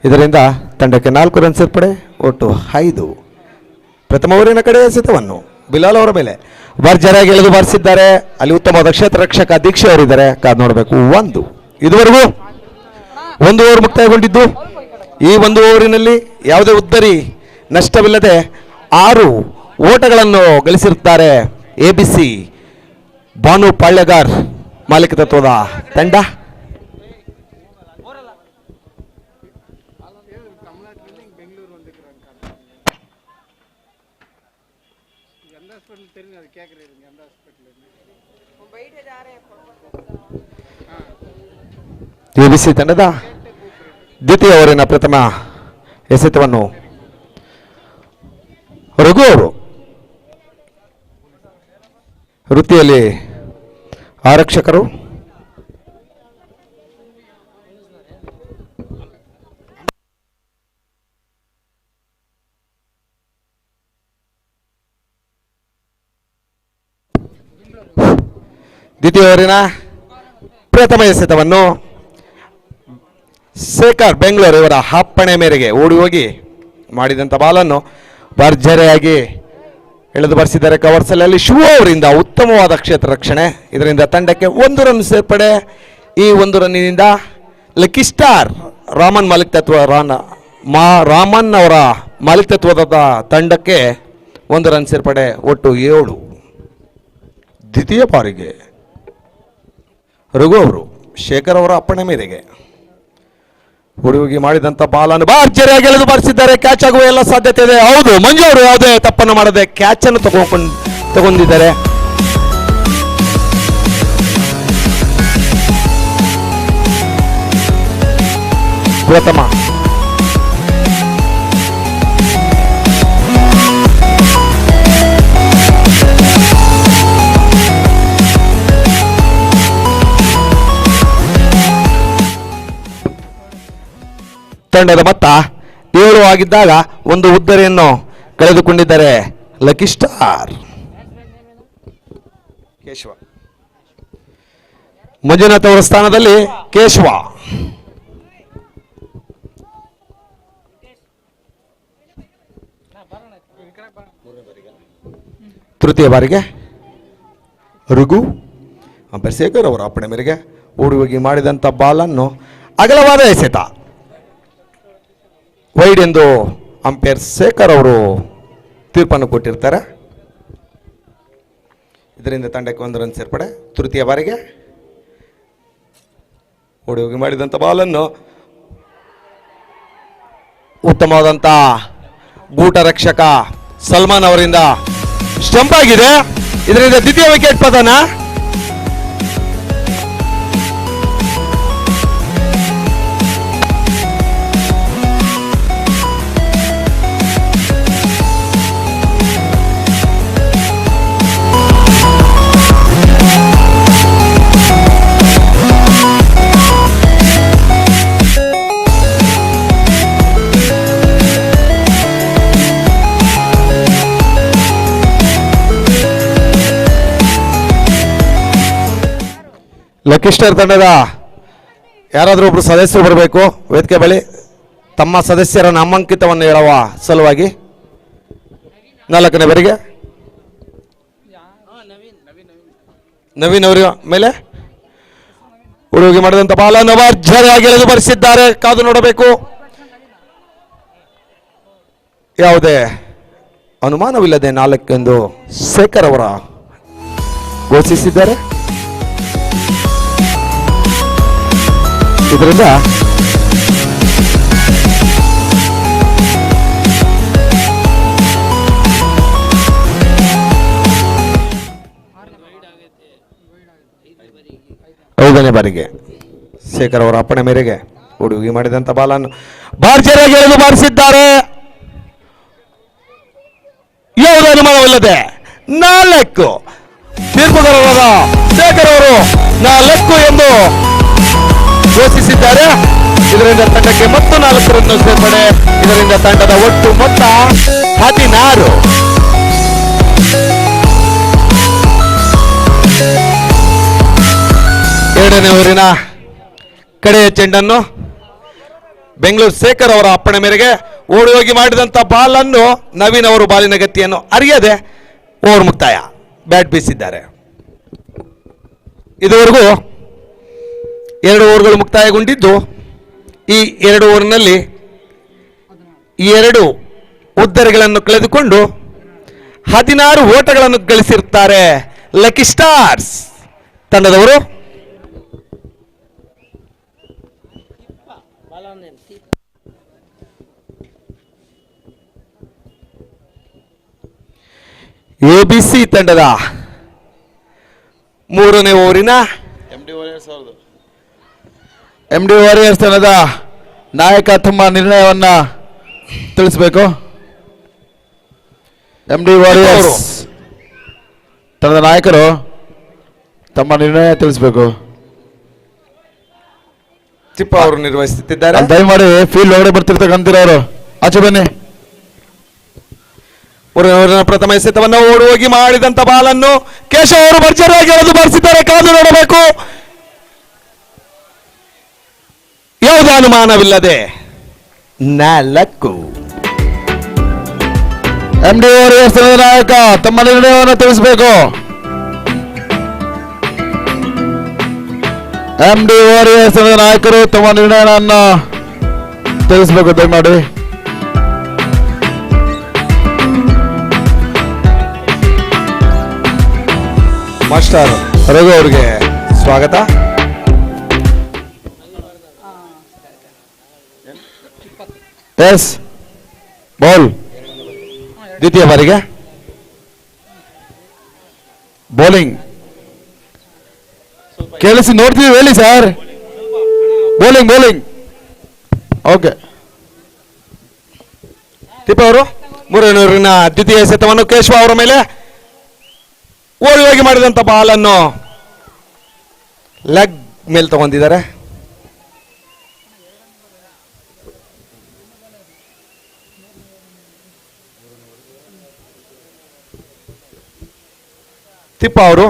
Speaker 3: ಇದರಿಂದ ತಂಡಕ್ಕೆ 4 ರನ್ ಸೇರ್ಪಡೆ, ಒಟ್ಟು 5. ಪ್ರಥಮ ಓವರಿನ ಕಡೆ ಎಸೆತವನ್ನು ಬಿಲಾಲ್ ಅವರ ಮೇಲೆ ಭರ್ಜರಿಯಾಗಿ ಎಳೆದು ಬಾರಿಸಿದ್ದಾರೆ. ಅಲ್ಲಿ ಉತ್ತಮವಾದ ಕ್ಷೇತ್ರ ರಕ್ಷಕ ದೀಕ್ಷೆ ಅವರಿದ್ದಾರೆ. ಕಾದು ನೋಡಬೇಕು. 1 ಇದುವರೆಗೂ 1 ಓವರ್ ಮುಕ್ತಾಯಗೊಂಡಿದ್ದು ಈ 1 ಓವರಿನಲ್ಲಿ ಯಾವುದೇ ಉದ್ದರಿ ನಷ್ಟವಿಲ್ಲದೆ 6 ಓಟಗಳನ್ನು ಗಳಿಸಿರುತ್ತಾರೆ ABC ಭಾನು ಪಾಳ್ಯಗಾರ್ ಮಾಲೀಕತ್ವದ ತಂಡ. ABC ತಂಡದ ದ್ವಿತೀಯ ಓವರಿನ ಪ್ರಥಮ ಎಸೆತವನ್ನು ರಘು ಅವರು ವೃತ್ತಿಯಲ್ಲಿ ಆರಕ್ಷಕರು. ದ್ವಿತೀಯ ಓವರಿನ ಪ್ರಥಮ ಎಸೆತವನ್ನು ಶೇಖರ್ ಬೆಂಗಳೂರು ಇವರ ಅಪ್ಪಣೆ ಮೇರೆಗೆ ಓಡಿ ಹೋಗಿ ಮಾಡಿದಂಥ ಬಾಲನ್ನು ಭರ್ಜರಿಯಾಗಿ ಎಳೆದು ಬಾರಿಸಿದ್ದಾರೆ ಕವರ್ಸಲ್ಲಿ ಶಿವ ಅವರಿಂದ ಉತ್ತಮವಾದ ಕ್ಷೇತ್ರ ರಕ್ಷಣೆ. ಇದರಿಂದ ತಂಡಕ್ಕೆ 1 ರನ್ ಸೇರ್ಪಡೆ. ಈ 1 ರನ್ನಿನಿಂದ ಲಕ್ಕಿ ಸ್ಟಾರ್ ರಾಮನ್ ರಾಮನ್ ಅವರ ಮಾಲೀಕತ್ವದ ತಂಡಕ್ಕೆ 1 ರನ್ ಸೇರ್ಪಡೆ, ಒಟ್ಟು 7. ದ್ವಿತೀಯ ಬಾರಿಗೆ ರಘು ಅವರು ಶೇಖರ್ ಅವರ ಅಪ್ಪಣೆ ಮೇರೆಗೆ ಓಡಿ ಹೋಗಿ ಮಾಡಿದಂಥ ಬಾಲನ್ನು ಭರ್ಜರಿಯಾಗಿ ಎಳೆದು ಬಾರಿಸಿದ್ದಾರೆ. ಕ್ಯಾಚ್ ಆಗುವ ಎಲ್ಲ ಸಾಧ್ಯತೆ ಇದೆ. ಹೌದು, ಮಂಜು ಅವರು ಯಾವುದೇ ತಪ್ಪನ್ನು ಮಾಡದೆ ಕ್ಯಾಚ್ ಅನ್ನು ತಗೊಂಡಿದ್ದಾರೆ. ಪ್ರಥಮ
Speaker 1: ತಂಡದ ಮೊತ್ತ 7 ಆಗಿದ್ದಾಗ ಒಂದು ಉದ್ದರಿಯನ್ನು ಕಳೆದುಕೊಂಡಿದ್ದಾರೆ ಲಕ್ಕಿ ಸ್ಟಾರ್. ಕೇಶವ ಮಂಜುನಾಥ್ ಅವರ ಸ್ಥಾನದಲ್ಲಿ ಕೇಶವ. ತೃತೀಯ ಬಾರಿಗೆ ರಘು ಅಂಪೈರ್ ಶೇಖರ್ ಅವರ ಅಪ್ಪಣೆ ಮೇರೆಗೆ ಓಡಿ ಹೋಗಿ ಮಾಡಿದಂಥ ಬಾಲನ್ನು ಅಗಲವಾದ ಎಸೆತ ವೈಡ್ ಎಂದು ಅಂಪೈರ್ ಶೇಖರ್ ಅವರು ತೀರ್ಪನ್ನು ಕೊಟ್ಟಿರ್ತಾರೆ. ಇದರಿಂದ ತಂಡಕ್ಕೆ 1 ರನ್ ಸೇರ್ಪಡೆ. ತೃತೀಯ ಬಾರಿಗೆ ಓಡಿ ಹೋಗಿ ಮಾಡಿದಂಥ ಬಾಲನ್ನು ಉತ್ತಮವಾದಂಥ ಗೂಟ ರಕ್ಷಕ ಸಲ್ಮಾನ್ ಅವರಿಂದ ಸ್ಟಂಪ್ ಆಗಿದೆ. ಇದರಿಂದ ದ್ವಿತೀಯ ವಿಕೆಟ್ ಪತನ. ಲಕ್ಕಿ ಸ್ಟಾರ್ ತಂಡದ ಯಾರಾದರೂ ಒಬ್ಬರು ಸದಸ್ಯರು ಬರಬೇಕು ವೇದಿಕೆ ಬಳಿ, ತಮ್ಮ ಸದಸ್ಯರ ನಾಮಾಂಕಿತವನ್ನು ಹೇಳುವ ಸಲುವಾಗಿ. 4ನೇ ಬಾರಿಗೆ ನವೀನ್ ಅವರ ಮೇಲೆ ಹುಡುಗಿ ಮಾಡಿದಂಥ ಬಾಲನ್ನು ಭರ್ಜರಿಯಾಗಿ ಎಳೆದು ಬರೆಸಿದ್ದಾರೆ. ಕಾದು ನೋಡಬೇಕು. ಯಾವುದೇ ಅನುಮಾನವಿಲ್ಲದೆ 4 ಎಂದು ಶೇಖರ್ ಅವರ ಘೋಷಿಸಿದ್ದಾರೆ. ಇದರಿಂದ ಐದನೇ ಬಾರಿಗೆ ಶೇಖರ್ ಅವರ ಅಪ್ಪಣೆ ಮೇರೆಗೆ ಹುಡುಗಿ ಮಾಡಿದಂಥ ಬಾಲನ್ನು ಭರ್ಜರಿಯಾಗಿ ಎಳೆದು ಬಾರಿಸಿದ್ದಾರೆ. ಯಾವುದೇ ಅನುಮಾನವಿಲ್ಲದೆ 4 ತೀರ್ಪುಗಾರರಾದ ಶೇಖರ್ ಅವರು 4 ಎಂದು ಘೋಷಿಸಿದ್ದಾರೆ. ಇದರಿಂದ ತಂಡಕ್ಕೆ ಮತ್ತು 4 ರನ್ ಸೇರ್ಪಡೆ. ಇದರಿಂದ ತಂಡದ ಒಟ್ಟು ಮೊತ್ತ 16. ಎರಡನೇ ಓವರಿನ ಕಡೆಯ ಚೆಂಡನ್ನು ಬೆಂಗಳೂರು ಶೇಖರ್ ಅವರ ಅಪ್ಪಣೆ ಮೇರೆಗೆ ಓಡಿ ಹೋಗಿ ಮಾಡಿದಂಥ ಬಾಲನ್ನು ನವೀನ್ ಅವರು ಬಾಲಿನ ಗತಿಯನ್ನು ಅರಿಯದೆ ಓವರ್ ಮುಕ್ತಾಯ. ಬ್ಯಾಟ್ ಬೀಸಿದ್ದಾರೆ. ಇದುವರೆಗೂ 2 ಓವರ್ಗಳು ಮುಕ್ತಾಯಗೊಂಡಿದ್ದು, ಈ 2 ಓವರ್ನಲ್ಲಿ 2 ಉದ್ದರಿಗಳನ್ನು ಕಳೆದುಕೊಂಡು 16 ಓಟಗಳನ್ನು ಗಳಿಸಿರುತ್ತಾರೆ ಲಕ್ಕಿ ಸ್ಟಾರ್ಸ್ ತಂಡದವರು. ಎಬಿಸಿ ತಂಡದ 3ನೇ ಓವರಿನ
Speaker 3: MD ವಾರಿಯರ್ಸ್ ತಂಡದ ನಾಯಕ ತಮ್ಮ ನಿರ್ಣಯವನ್ನ ತಿಳಿಸಬೇಕು. MD ವಾರಿಯರ್ಸ್ ತಂಡದ ನಾಯಕರು ತಮ್ಮ ನಿರ್ಣಯ ತಿಳಿಸಬೇಕು.
Speaker 1: ಚಿಪ್ಪ ಅವರು ನಿರ್ವಹಿಸುತ್ತಿದ್ದಾರೆ.
Speaker 3: ದಯಮಾಡಿ ಫೀಲ್ಡ್ ಒಳಗಡೆ ಬರ್ತಿರ್ತಕ್ಕಂತಿರೋರು ಆಚೆ ಬನ್ನಿ.
Speaker 1: ಪ್ರಥಮ ಎಸೆತವನ್ನು ಓಡಿ ಹೋಗಿ ಮಾಡಿದಂತ ಬಾಲನ್ನು ಕೇಶವ್ ಅವರು ಭರ್ಜರಿಯಾಗಿ ಎಳೆದು ಬಾರಿಸಿದ್ದಾರೆ. ಕಾದು ನೋಡಬೇಕು. ಯಾವುದೇ ಅನುಮಾನವಿಲ್ಲದೆ 4.
Speaker 3: MD ವಾರಿಯರ್ಸ್ ತಂಡದ ನಾಯಕ ತಮ್ಮ ನಿರ್ಣಯವನ್ನು ತಿಳಿಸಬೇಕು. MD ವಾರಿಯರ್ಸ್ ತಂಡದ ನಾಯಕರು ತಮ್ಮ ನಿರ್ಣಯವನ್ನು ತಿಳಿಸಬೇಕು ದಯಮಾಡಿ.
Speaker 1: ಮಾಸ್ಟರ್ ರಘು ಅವರಿಗೆ ಸ್ವಾಗತ.
Speaker 3: ಎಸ್ ಬಾಲ್
Speaker 1: ದ್ವಿತೀಯ ಬಾರಿಗೆ
Speaker 3: ಬೌಲಿಂಗ್ ಕೇಳಿಸಿ ನೋಡ್ತೀವಿ ಹೇಳಿ ಸರ್. Bowling okay.
Speaker 1: ತಿಪ್ಪ ಅವರು 3ನೇ ಓವರಿನ ದ್ವಿತೀಯ ಎಸೆತವನ್ನು ಕೇಶವ ಅವರ ಮೇಲೆ ಓಡಿ ಹೋಗಿ ಮಾಡಿದಂತ ಬಾಲನ್ನು ಲೆಗ್ ಮೇಲೆ ತಗೊಂಡಿದ್ದಾರೆ. ತಿಪ್ಪ ಅವರು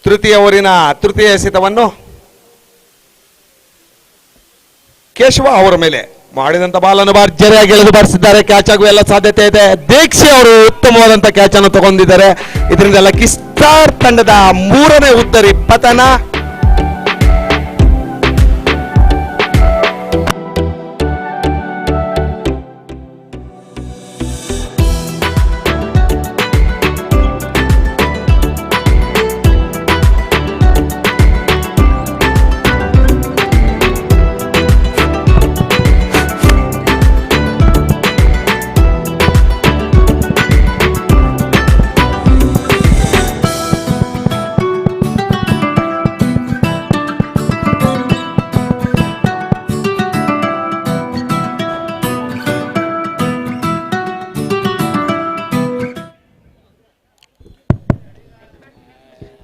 Speaker 1: ತೃತೀಯ ಓವರಿನ ತೃತೀಯ ಎಸೆತವನ್ನು ಕೇಶವ ಅವರ ಮೇಲೆ ಮಾಡಿದಂತ ಬಾಲನ್ನು ಭರ್ಜರಿಯಾಗಿ ಎಳೆದು ಬಾರಿಸಿದ್ದಾರೆ. ಕ್ಯಾಚ್ ಆಗುವ ಎಲ್ಲ ಸಾಧ್ಯತೆ ಇದೆ. ದೀಕ್ಷಿ ಅವರು ಉತ್ತಮವಾದಂತ ಕ್ಯಾಚ್ ಅನ್ನು ತಗೊಂಡಿದ್ದಾರೆ. ಇದರಿಂದ ಲಕ್ಕಿ ಸ್ಟಾರ್ ತಂಡದ 3ನೇ ಉತ್ತರಿ ಪತನ.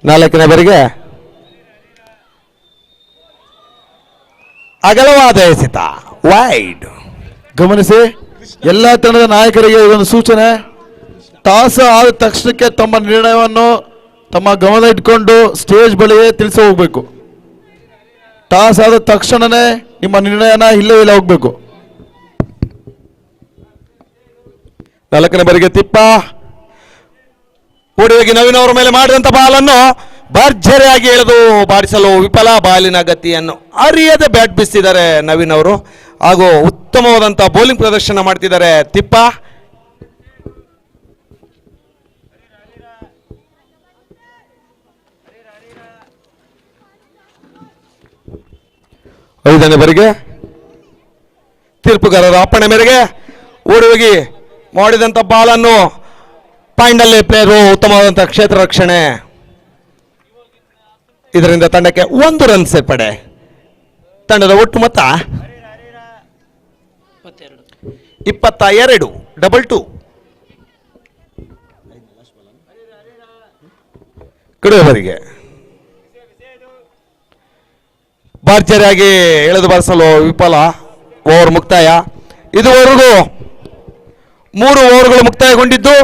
Speaker 1: ನಾಲ್ಕನೇ ಬಾರಿಗೆ ಅಗಲವಾದ ಎಸೆತ ವೈಡ್.
Speaker 3: ಗಮನಿಸಿ, ಎಲ್ಲ ತಂಡದ ನಾಯಕರಿಗೆ ಇದೊಂದು ಸೂಚನೆ. ಟಾಸ್ ಆದ ತಕ್ಷಣಕ್ಕೆ ತಮ್ಮ ನಿರ್ಣಯವನ್ನು ತಮ್ಮ ಗಮನ ಇಟ್ಕೊಂಡು ಸ್ಟೇಜ್ ಬಳಿಯೇ ತಿಳಿಸಿ ಹೋಗ್ಬೇಕು. ಟಾಸ್ ಆದ ತಕ್ಷಣನೇ ನಿಮ್ಮ ನಿರ್ಣಯನ ಇಲ್ಲೇ ಇಲ್ಲ ಹೋಗ್ಬೇಕು.
Speaker 1: ನಾಲ್ಕನೇ ಬಾರಿಗೆ ತಿಪ್ಪ ಓಡಿ ನವೀನ್ ಅವರ ಮೇಲೆ ಮಾಡಿದಂತ ಬಾಲನ್ನು ಭರ್ಜರಿಯಾಗಿ ಎಳೆದು ಬಾರಿಸಲು ವಿಫಲ. ಬಾಲಿನ ಗತಿಯನ್ನು ಅರಿಯದೆ ಬ್ಯಾಟ್ ಬೀಸಿದ್ದಾರೆ ನವೀನ್ ಅವರು ಹಾಗೂ ಉತ್ತಮವಾದಂತ ಬೌಲಿಂಗ್ ಪ್ರದರ್ಶನ ಮಾಡ್ತಿದ್ದಾರೆ ತಿಪ್ಪ. ಐದನೇ ಬಾರಿಗೆ ತೀರ್ಪುಗಾರರ ಅಪ್ಪಣೆ ಮೇರೆಗೆ ಓಡಿ ಹೋಗಿ ಮಾಡಿದಂತ ಬಾಲನ್ನು ಪಾಯಿಂಡಲ್ಲಿ ಪ್ಲೇಯರು ಉತ್ತಮವಾದಂತಹ ಕ್ಷೇತ್ರ ರಕ್ಷಣೆ. ಇದರಿಂದ ತಂಡಕ್ಕೆ 1 ರನ್ ಸೇರ್ಪಡೆ. ತಂಡದ ಒಟ್ಟು ಮೊತ್ತ 22 2 ಕಡೆಯವರೆಗೆ ಭರ್ಜರಿಯಾಗಿ ಎಳೆದು ಬಾರಿಸಲು ವಿಫಲ. ಓವರ್ ಮುಕ್ತಾಯ. ಇದುವರೆಗೂ 3 ಓವರ್ಗಳು ಮುಕ್ತಾಯಗೊಂಡಿದ್ದು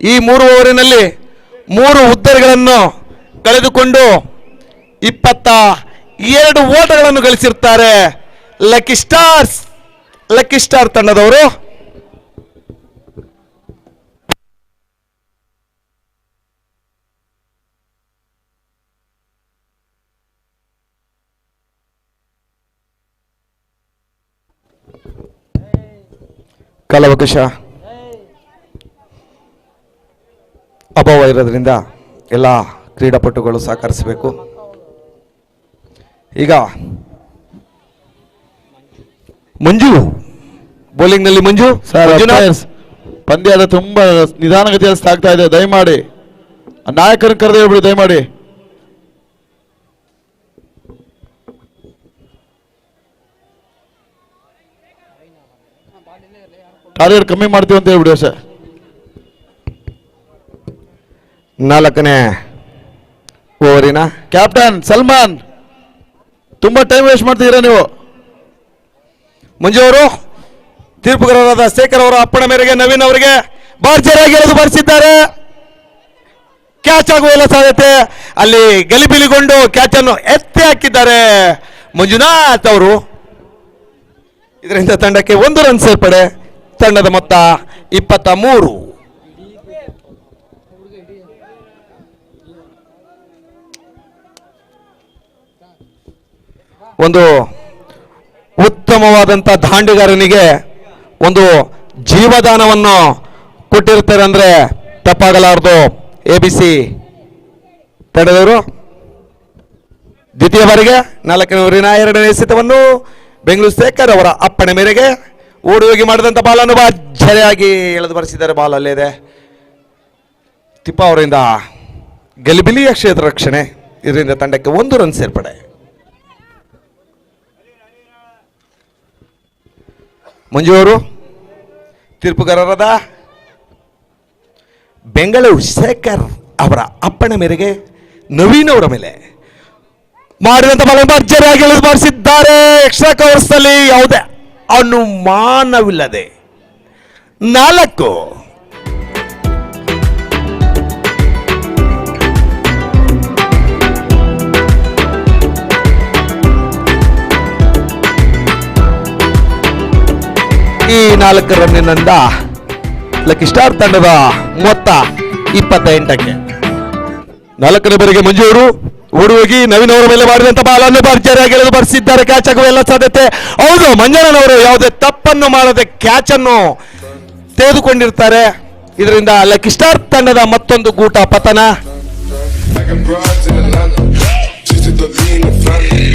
Speaker 1: ಈ 3 ಓವರಿನಲ್ಲಿ 3 ಉದ್ದರಿಗಳನ್ನು ಕಳೆದುಕೊಂಡು 22 ಓಟಗಳನ್ನು ಗಳಿಸಿರ್ತಾರೆ ಲಕ್ಕಿ ಸ್ಟಾರ್ ತಂಡದವರು. ಕಾಲಾವಕಾಶ ಅಭಾವ ಇರೋದ್ರಿಂದ ಎಲ್ಲ ಕ್ರೀಡಾಪಟುಗಳು ಸಹಕರಿಸಬೇಕು. ಈಗ ಮಂಜು ಬೌಲಿಂಗ್ ನಲ್ಲಿ ಮಂಜು
Speaker 3: ಪಂದ್ಯ ತುಂಬಾ ನಿಧಾನಗತಿಯಲ್ಲಿ ಸಾಗ್ತಾ ಇದೆ. ದಯಮಾಡಿ ನಾಯಕರನ್ನು ಕರೆದು ಹೇಳ್ಬಿಡಿ ದಯಮಾಡಿ. ಟಾರ್ಗೆಟ್ ಕಮ್ಮಿ ಮಾಡ್ತೀವಿ ಅಂತ ಹೇಳ್ಬಿಡಿ ಸರ್.
Speaker 1: 4ನೇ ಓವರಿನ
Speaker 3: ಕ್ಯಾಪ್ಟನ್ ಸಲ್ಮಾನ್, ತುಂಬಾ ಟೈಮ್ ವೇಸ್ಟ್ ಮಾಡ್ತಿದ್ದೀರಾ ನೀವು.
Speaker 1: ಮಂಜು ಅವರು ತೀರ್ಪುಗಾರರಾದ ಶೇಖರ್ ಅವರ ಅಪ್ಪಣೆ ಮೇರೆಗೆ ನವೀನ್ ಅವರಿಗೆ ಭರ್ಜರಿಯಾಗಿ ಎಳೆದು ಬಾರಿಸಿದ್ದಾರೆ. ಕ್ಯಾಚ್ ಆಗುವ ಎಲ್ಲ ಸಾಧ್ಯತೆ. ಅಲ್ಲಿ ಗಲಿಬಿಲಿಗೊಂಡು ಕ್ಯಾಚ್ ಅನ್ನು ಎತ್ತಿ ಹಾಕಿದ್ದಾರೆ ಮಂಜುನಾಥ್ ಅವರು. ಇದರಿಂದ ತಂಡಕ್ಕೆ 1 ರನ್ ಸೇರ್ಪಡೆ. ತಂಡದ ಮೊತ್ತ 23. ಒಂದು ಉತ್ತಮವಾದಂಥ ದಾಂಡುಗಾರನಿಗೆ ಒಂದು ಜೀವದಾನವನ್ನು ಕೊಟ್ಟಿರ್ತಾರೆ ಅಂದ್ರೆ ತಪ್ಪಾಗಲಾರದು. ABC ತಂಡದವರು ದ್ವಿತೀಯ ಬಾರಿಗೆ 4ನೇ ಓವರಿನ 2ನೇ ಎಸೆತವನ್ನು ಬೆಂಗಳೂರು ಶೇಖರ್ ಅವರ ಅಪ್ಪಣೆ ಮೇರೆಗೆ ಓಡಿ ಹೋಗಿ ಮಾಡಿದಂಥ ಬಾಲನ್ನು ಭರ್ಜರಿಯಾಗಿ ಎಳೆದು ಬರೆಸಿದ್ದಾರೆ. ಬಾಲ್ ಅಲ್ಲೇ ಇದೆ. ತಿಪ್ಪ ಅವರಿಂದ ಗಲಿಬಿಲಿಯ ಕ್ಷೇತ್ರ ರಕ್ಷಣೆ. ಇದರಿಂದ ತಂಡಕ್ಕೆ 1 ರನ್ ಸೇರ್ಪಡೆ. ಮಂಜು ಅವರು ತೀರ್ಪುಗಾರರಾದ ಬೆಂಗಳೂರು ಶೇಖರ್ ಅವರ ಅಪ್ಪಣೆ ಮೇರೆಗೆ ನವೀನ್ ಅವರ ಮೇಲೆ ಮಾಡಿದಂತ ಬಾಲ ಭರ್ಜರಿಯಾಗಿ ಎಳೆದು ಬಾರಿಸಿದ್ದಾರೆ. ಎಕ್ಸ್ಟ್ರಾ ಕವರ್ಸ್ನಲ್ಲಿ ಯಾವುದೇ ಅನುಮಾನವಿಲ್ಲದೆ 4. ಈ 4 ರನ್ನಿನಿಂದ ಲಕ್ಕಿ ಸ್ಟಾರ್ ತಂಡದ ಮೊತ್ತ 28ಕ್ಕೆ. 4ನೇ ಬಾರಿಗೆ ಮಂಜೂರು ಓಡುಹೋಗಿ ನವೀನ್ ಅವರ ಮೇಲೆ ಮಾಡಿದಂತ ಬಾಲನ್ನು ಭರ್ಜರಿಯಾಗಿ ಎಳೆದು ಬರೆಸಿದ್ದಾರೆ. ಕ್ಯಾಚ್ ಆಗುವ ಎಲ್ಲ ಸಾಧ್ಯತೆ. ಹೌದು, ಮಂಜಣ್ಣನವರು ಯಾವುದೇ ತಪ್ಪನ್ನು ಮಾಡದೆ ಕ್ಯಾಚ್ ಅನ್ನು ತೆಗೆದುಕೊಂಡಿರ್ತಾರೆ. ಇದರಿಂದ ಲಕ್ಕಿ ಸ್ಟಾರ್ ತಂಡದ ಮತ್ತೊಂದು ಗೂಟ ಪತನ.
Speaker 5: Like a broad in Atlanta, just to the lean and family,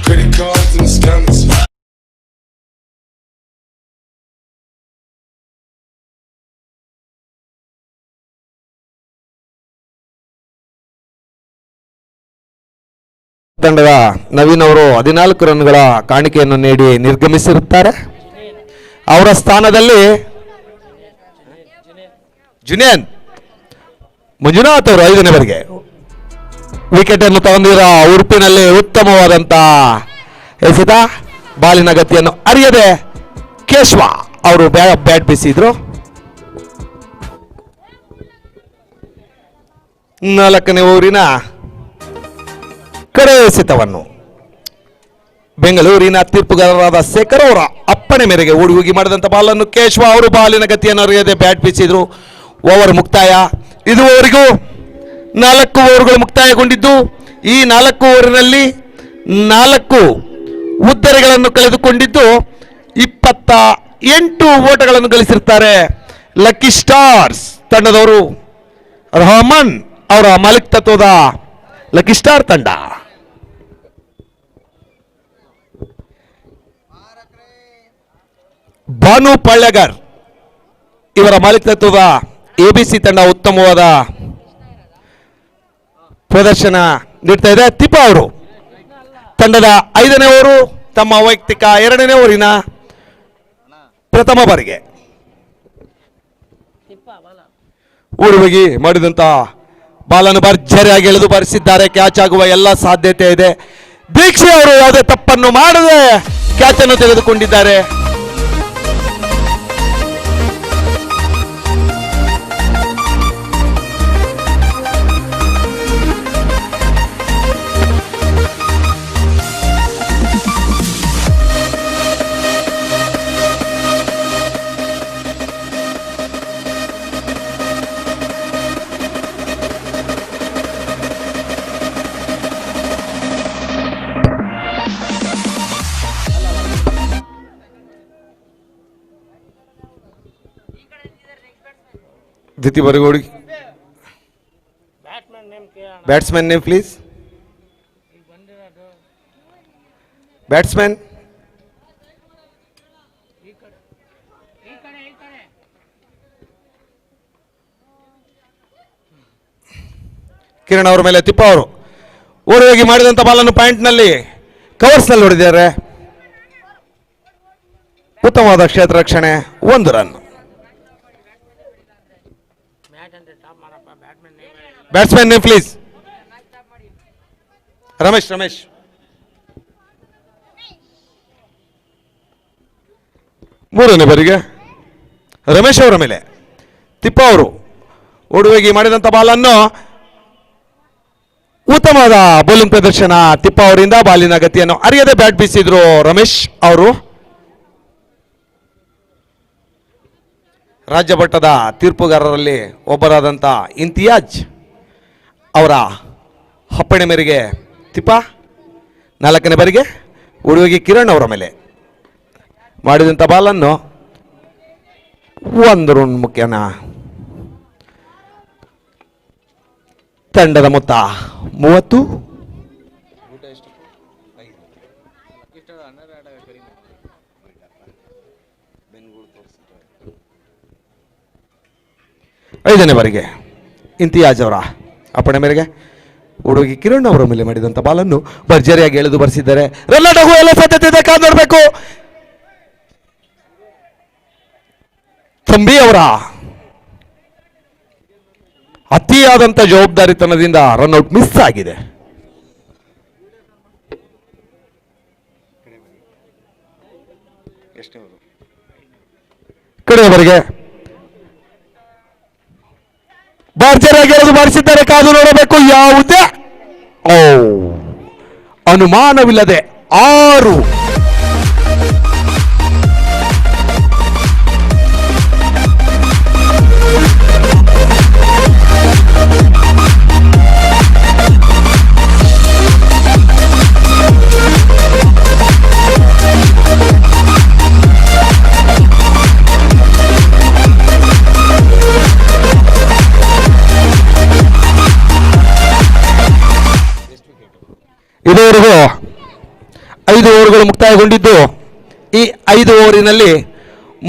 Speaker 5: credit cards and scams.
Speaker 1: ತಂಡದ ನವೀನ್ ಅವರು 14 ರನ್ಗಳ ಕಾಣಿಕೆಯನ್ನು ನೀಡಿ ನಿರ್ಗಮಿಸಿರುತ್ತಾರೆ. ಅವರ ಸ್ಥಾನದಲ್ಲಿ ಜುನೇನ್ ಮಂಜುನಾಥ್ ಅವರು 5ನೇ ಬಾರಿಗೆ ವಿಕೆಟ್ ಅನ್ನು ತಗೊಂಡಿರೋ ಉಡುಪಿನಲ್ಲಿ ಉತ್ತಮವಾದಂತ ಎಸೆತ ಬಾಲಿನ ಗತಿಯನ್ನು ಅರಿಯದೆ ಕೇಶವ ಅವರು ಬ್ಯಾಟ್ ಬೀಸಿದ್ರು. 4ನೇ ಓವರಿನ ಕಡೆ ಎಸೆತವನ್ನು ಬೆಂಗಳೂರಿನ ತೀರ್ಪುಗಾರರಾದ ಶೇಖರ್ ಅವರ ಅಪ್ಪಣೆ ಮೇರೆಗೆ ಓಡಿ ಹೋಗಿ ಮಾಡಿದಂಥ ಬಾಲನ್ನು ಕೇಶವ ಅವರು ಬಾಲಿನ ಗತಿಯನ್ನು ಅರಿಯದೆ ಬ್ಯಾಟ್ ಬೀಸಿದ್ರು. ಓವರ್ ಮುಕ್ತಾಯ. ಇದುವರೆಗೂ 4 ಓವರ್ಗಳು ಮುಕ್ತಾಯಗೊಂಡಿದ್ದು ಈ 4 ಓವರಿನಲ್ಲಿ 4 ಉದ್ದರೆಗಳನ್ನು ಕಳೆದುಕೊಂಡಿದ್ದು 28 ಓಟಗಳನ್ನು ಗಳಿಸಿರ್ತಾರೆ ಲಕ್ಕಿ ಸ್ಟಾರ್ಸ್ ತಂಡದವರು. ರಹಮಾನ್ ಅವರ ಮಾಲಿಕ್ ತತ್ವದ ಲಕ್ಕಿ ಸ್ಟಾರ್ ತಂಡ. ಭಾನು ಪಳ್ಳೆಗರ್ ಇವರ ಮಾಲೀಕತ್ವದ ABC ತಂಡ ಉತ್ತಮವಾದ ಪ್ರದರ್ಶನ ನೀಡ್ತಾ ಇದೆ. ತಿಪ್ಪ ಅವರು ತಂಡದ 5ನೇ ಓವರು ತಮ್ಮ ವೈಯಕ್ತಿಕ 2ನೇ ಓವರಿನ ಪ್ರಥಮ ಬಾರಿಗೆ ಓಡಿ ಮಾಡಿದಂತ ಬಾಲನ್ನು ಭರ್ಜರಿಯಾಗಿ ಎಳೆದು ಬರೆಸಿದ್ದಾರೆ. ಕ್ಯಾಚ್ ಆಗುವ ಎಲ್ಲ ಸಾಧ್ಯತೆ ಇದೆ. ದೀಕ್ಷೆ ಅವರು ಯಾವುದೇ ತಪ್ಪನ್ನು ಮಾಡದೆ ಕ್ಯಾಚ್ ಅನ್ನು ತೆಗೆದುಕೊಂಡಿದ್ದಾರೆ. ದ್ವಿತೀಯ ಬರಗೋಡಿ batsman name please. Batsman Kiran ಅವರ ಮೇಲೆ ತಿಪ್ಪ ಅವರು ಓಡಿ ಹೋಗಿ ಮಾಡಿದಂಥ ಬಾಲನ್ನು ಪಾಯಿಂಟ್ನಲ್ಲಿ ಕವರ್ಸ್ನಲ್ಲಿ ಹೊಡೆದಿದ್ದಾರೆ. ಉತ್ತಮವಾದ ಕ್ಷೇತ್ರ ರಕ್ಷಣೆ, 1 run. Batsman name please. Ramesh 3ನೇ ಬಾರಿಗೆ ರಮೇಶ್ ಅವರ ಮೇಲೆ ತಿಪ್ಪ ಅವರು ಓಡುವಾಗಿ ಮಾಡಿದಂಥ ಬಾಲನ್ನು ಉತ್ತಮವಾದ ಬೌಲಿಂಗ್ ಪ್ರದರ್ಶನ ತಿಪ್ಪ ಅವರಿಂದ ಬಾಲಿನ ಗತಿಯನ್ನು ಅರಿಯದೆ ಬ್ಯಾಟ್ ಬೀಸಿದ್ರು ರಮೇಶ್ ಅವರು. ರಾಜ್ಯ ಮಟ್ಟದ ತೀರ್ಪುಗಾರರಲ್ಲಿ ಒಬ್ಬರಾದಂಥ ಇಂತಿಯಾಜ್ ಅವರ ಅಪ್ಪಣೆ ಮೇರೆಗೆ ತಿಪ್ಪ 4ನೇ ಬಾರಿಗೆ ಉಡುಗಿ ಕಿರಣ್ ಅವರ ಮೇಲೆ ಮಾಡಿದಂಥ ಬಾಲನ್ನು 1 ರನ್ ಮುಖ್ಯನ. ತಂಡದ ಮೊತ್ತ 30. ಐದನೇ ಬಾರಿಗೆ ಇಂತಿಯಾಜ್ ಅವರ ಅಪ್ಪಣೆ ಮೇರೆಗೆ ಹುಡುಗಿ ಕಿರಣ್ ಅವರ ಮೇಲೆ ಮಾಡಿದಂಥ ಬಾಲನ್ನು ಭರ್ಜರಿಯಾಗಿ ಎಳೆದು ಬರೆಸಿದ್ದಾರೆ. ರನ್ ಆಗುವ ಎಲ್ಲ ಸಾಧ್ಯತೆ ಇದೆ, ಕಾದು ನೋಡಬೇಕು. ತಂಬಿ ಅವರ ಅತಿಯಾದಂಥ ಜವಾಬ್ದಾರಿತನದಿಂದ ರನ್ಔಟ್ ಮಿಸ್ ಆಗಿದೆ. ಕಡೆಯವರೆಗೆ ಭರ್ಜರಿಯಾಗಿ ಎಳೆದು ಮಾಡಿಸಿದ್ದಾರೆ, ಕಾದು ನೋಡಬೇಕು. ಯಾವುದೇ ಅನುಮಾನವಿಲ್ಲದೆ 6 ಇದುವರೆಗೂ 5 ಓವರ್ಗಳು ಮುಕ್ತಾಯಗೊಂಡಿದ್ದು ಈ 5 ಓವರಿನಲ್ಲಿ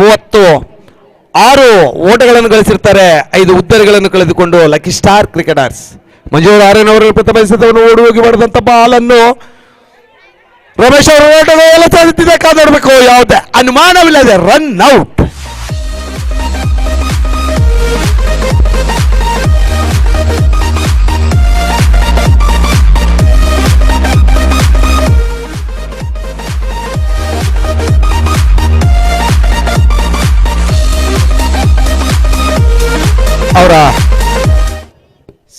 Speaker 1: 36 ಓಟಗಳನ್ನು ಗಳಿಸಿರ್ತಾರೆ. 5 ಉದ್ದರಿಗಳನ್ನು ಕಳೆದುಕೊಂಡು ಲಕ್ಕಿ ಸ್ಟಾರ್ ಕ್ರಿಕೆಟರ್ಸ್. ಮಂಜೂರು ಆರ್ಯನವರ ಪ್ರಥಮ ಎಸೆತವನ್ನು ಓಡಿ ಹೋಗಿ ಮಾಡಿದಂಥ ಬಾಲನ್ನು ರಮೇಶ್ ಅವರು ಓಟದ ಸಾಧ್ಯತೆ ಕಾದೋಡ್ಬೇಕು. ಯಾವುದೇ ಅನುಮಾನವಿಲ್ಲದೆ ರನ್ ಔಟ್. ಅವರ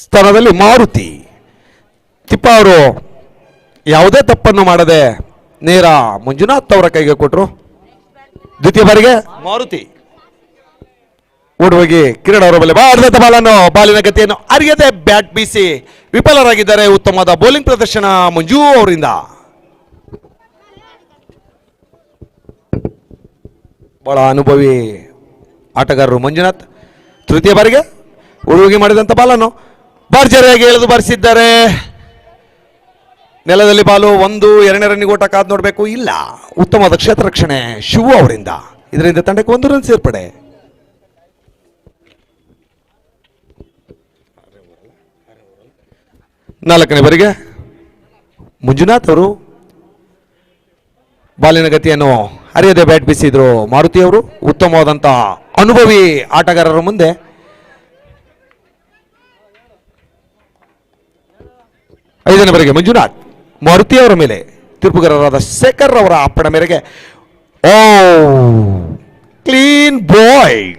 Speaker 1: ಸ್ಥಾನದಲ್ಲಿ ಮಾರುತಿ ತಿಪ್ಪ ಅವರು ಯಾವುದೇ ತಪ್ಪನ್ನು ಮಾಡದೆ ನೇರ ಮಂಜುನಾಥ್ ಅವರ ಕೈಗೆ ಕೊಟ್ಟರು. ದ್ವಿತೀಯ ಬಾರಿಗೆ ಮಾರುತಿ ಓಡುವಾಗಿ ಕಿರಣ್ ಅವರ ಬಳಿ ಬಾರಿದಂತ ಬಾಲನ್ನು ಬಾಲಿನ ಗತಿಯನ್ನು ಅರಿಯದೆ ಬ್ಯಾಟ್ ಬೀಸಿ ವಿಫಲರಾಗಿದ್ದಾರೆ. ಉತ್ತಮವಾದ ಬೌಲಿಂಗ್ ಪ್ರದರ್ಶನ ಮಂಜು ಅವರಿಂದ. ಬಹಳ ಅನುಭವಿ ಆಟಗಾರರು ಮಂಜುನಾಥ್. ತೃತೀಯ ಬಾರಿಗೆ ಉಡುಗಿ ಮಾಡಿದಂಥ ಬಾಲನ್ನು ಭರ್ಜರಿಯಾಗಿ ಎಳೆದು ಬಾರಿಸಿದ್ದಾರೆ. ನೆಲದಲ್ಲಿ ಬಾಲು 1-2 ರನ್ನಿಗೆ ಓಟ ಕಾದು ನೋಡಬೇಕು. ಇಲ್ಲ, ಉತ್ತಮವಾದ ಕ್ಷೇತ್ರ ರಕ್ಷಣೆ ಶಿವು ಅವರಿಂದ. ಇದರಿಂದ ತಂಡಕ್ಕೆ 1 ರನ್ ಸೇರ್ಪಡೆ. ನಾಲ್ಕನೇ ಬಾರಿಗೆ ಮಂಜುನಾಥ್ ಅವರು ಬಾಲಿನ ಗತಿಯನ್ನು ಅರಿಯದೆ ಬ್ಯಾಟ್ ಬೀಸಿದ್ರು. ಮಾರುತಿ ಅವರು ಉತ್ತಮವಾದಂಥ ಅನುಭವಿ ಆಟಗಾರರ ಮುಂದೆ ಐದನೇ ಬಾರಿಗೆ ಮಂಜುನಾಥ್ ಮಾರುತಿ ಅವರ ಮೇಲೆ ತೀರ್ಪುಗಾರರಾದ ಶೇಖರ್ ಅವರ ಅಪ್ಪಣೆ ಮೇರೆಗೆ ಕ್ಲೀನ್ ಬಾಯ್ಡ್.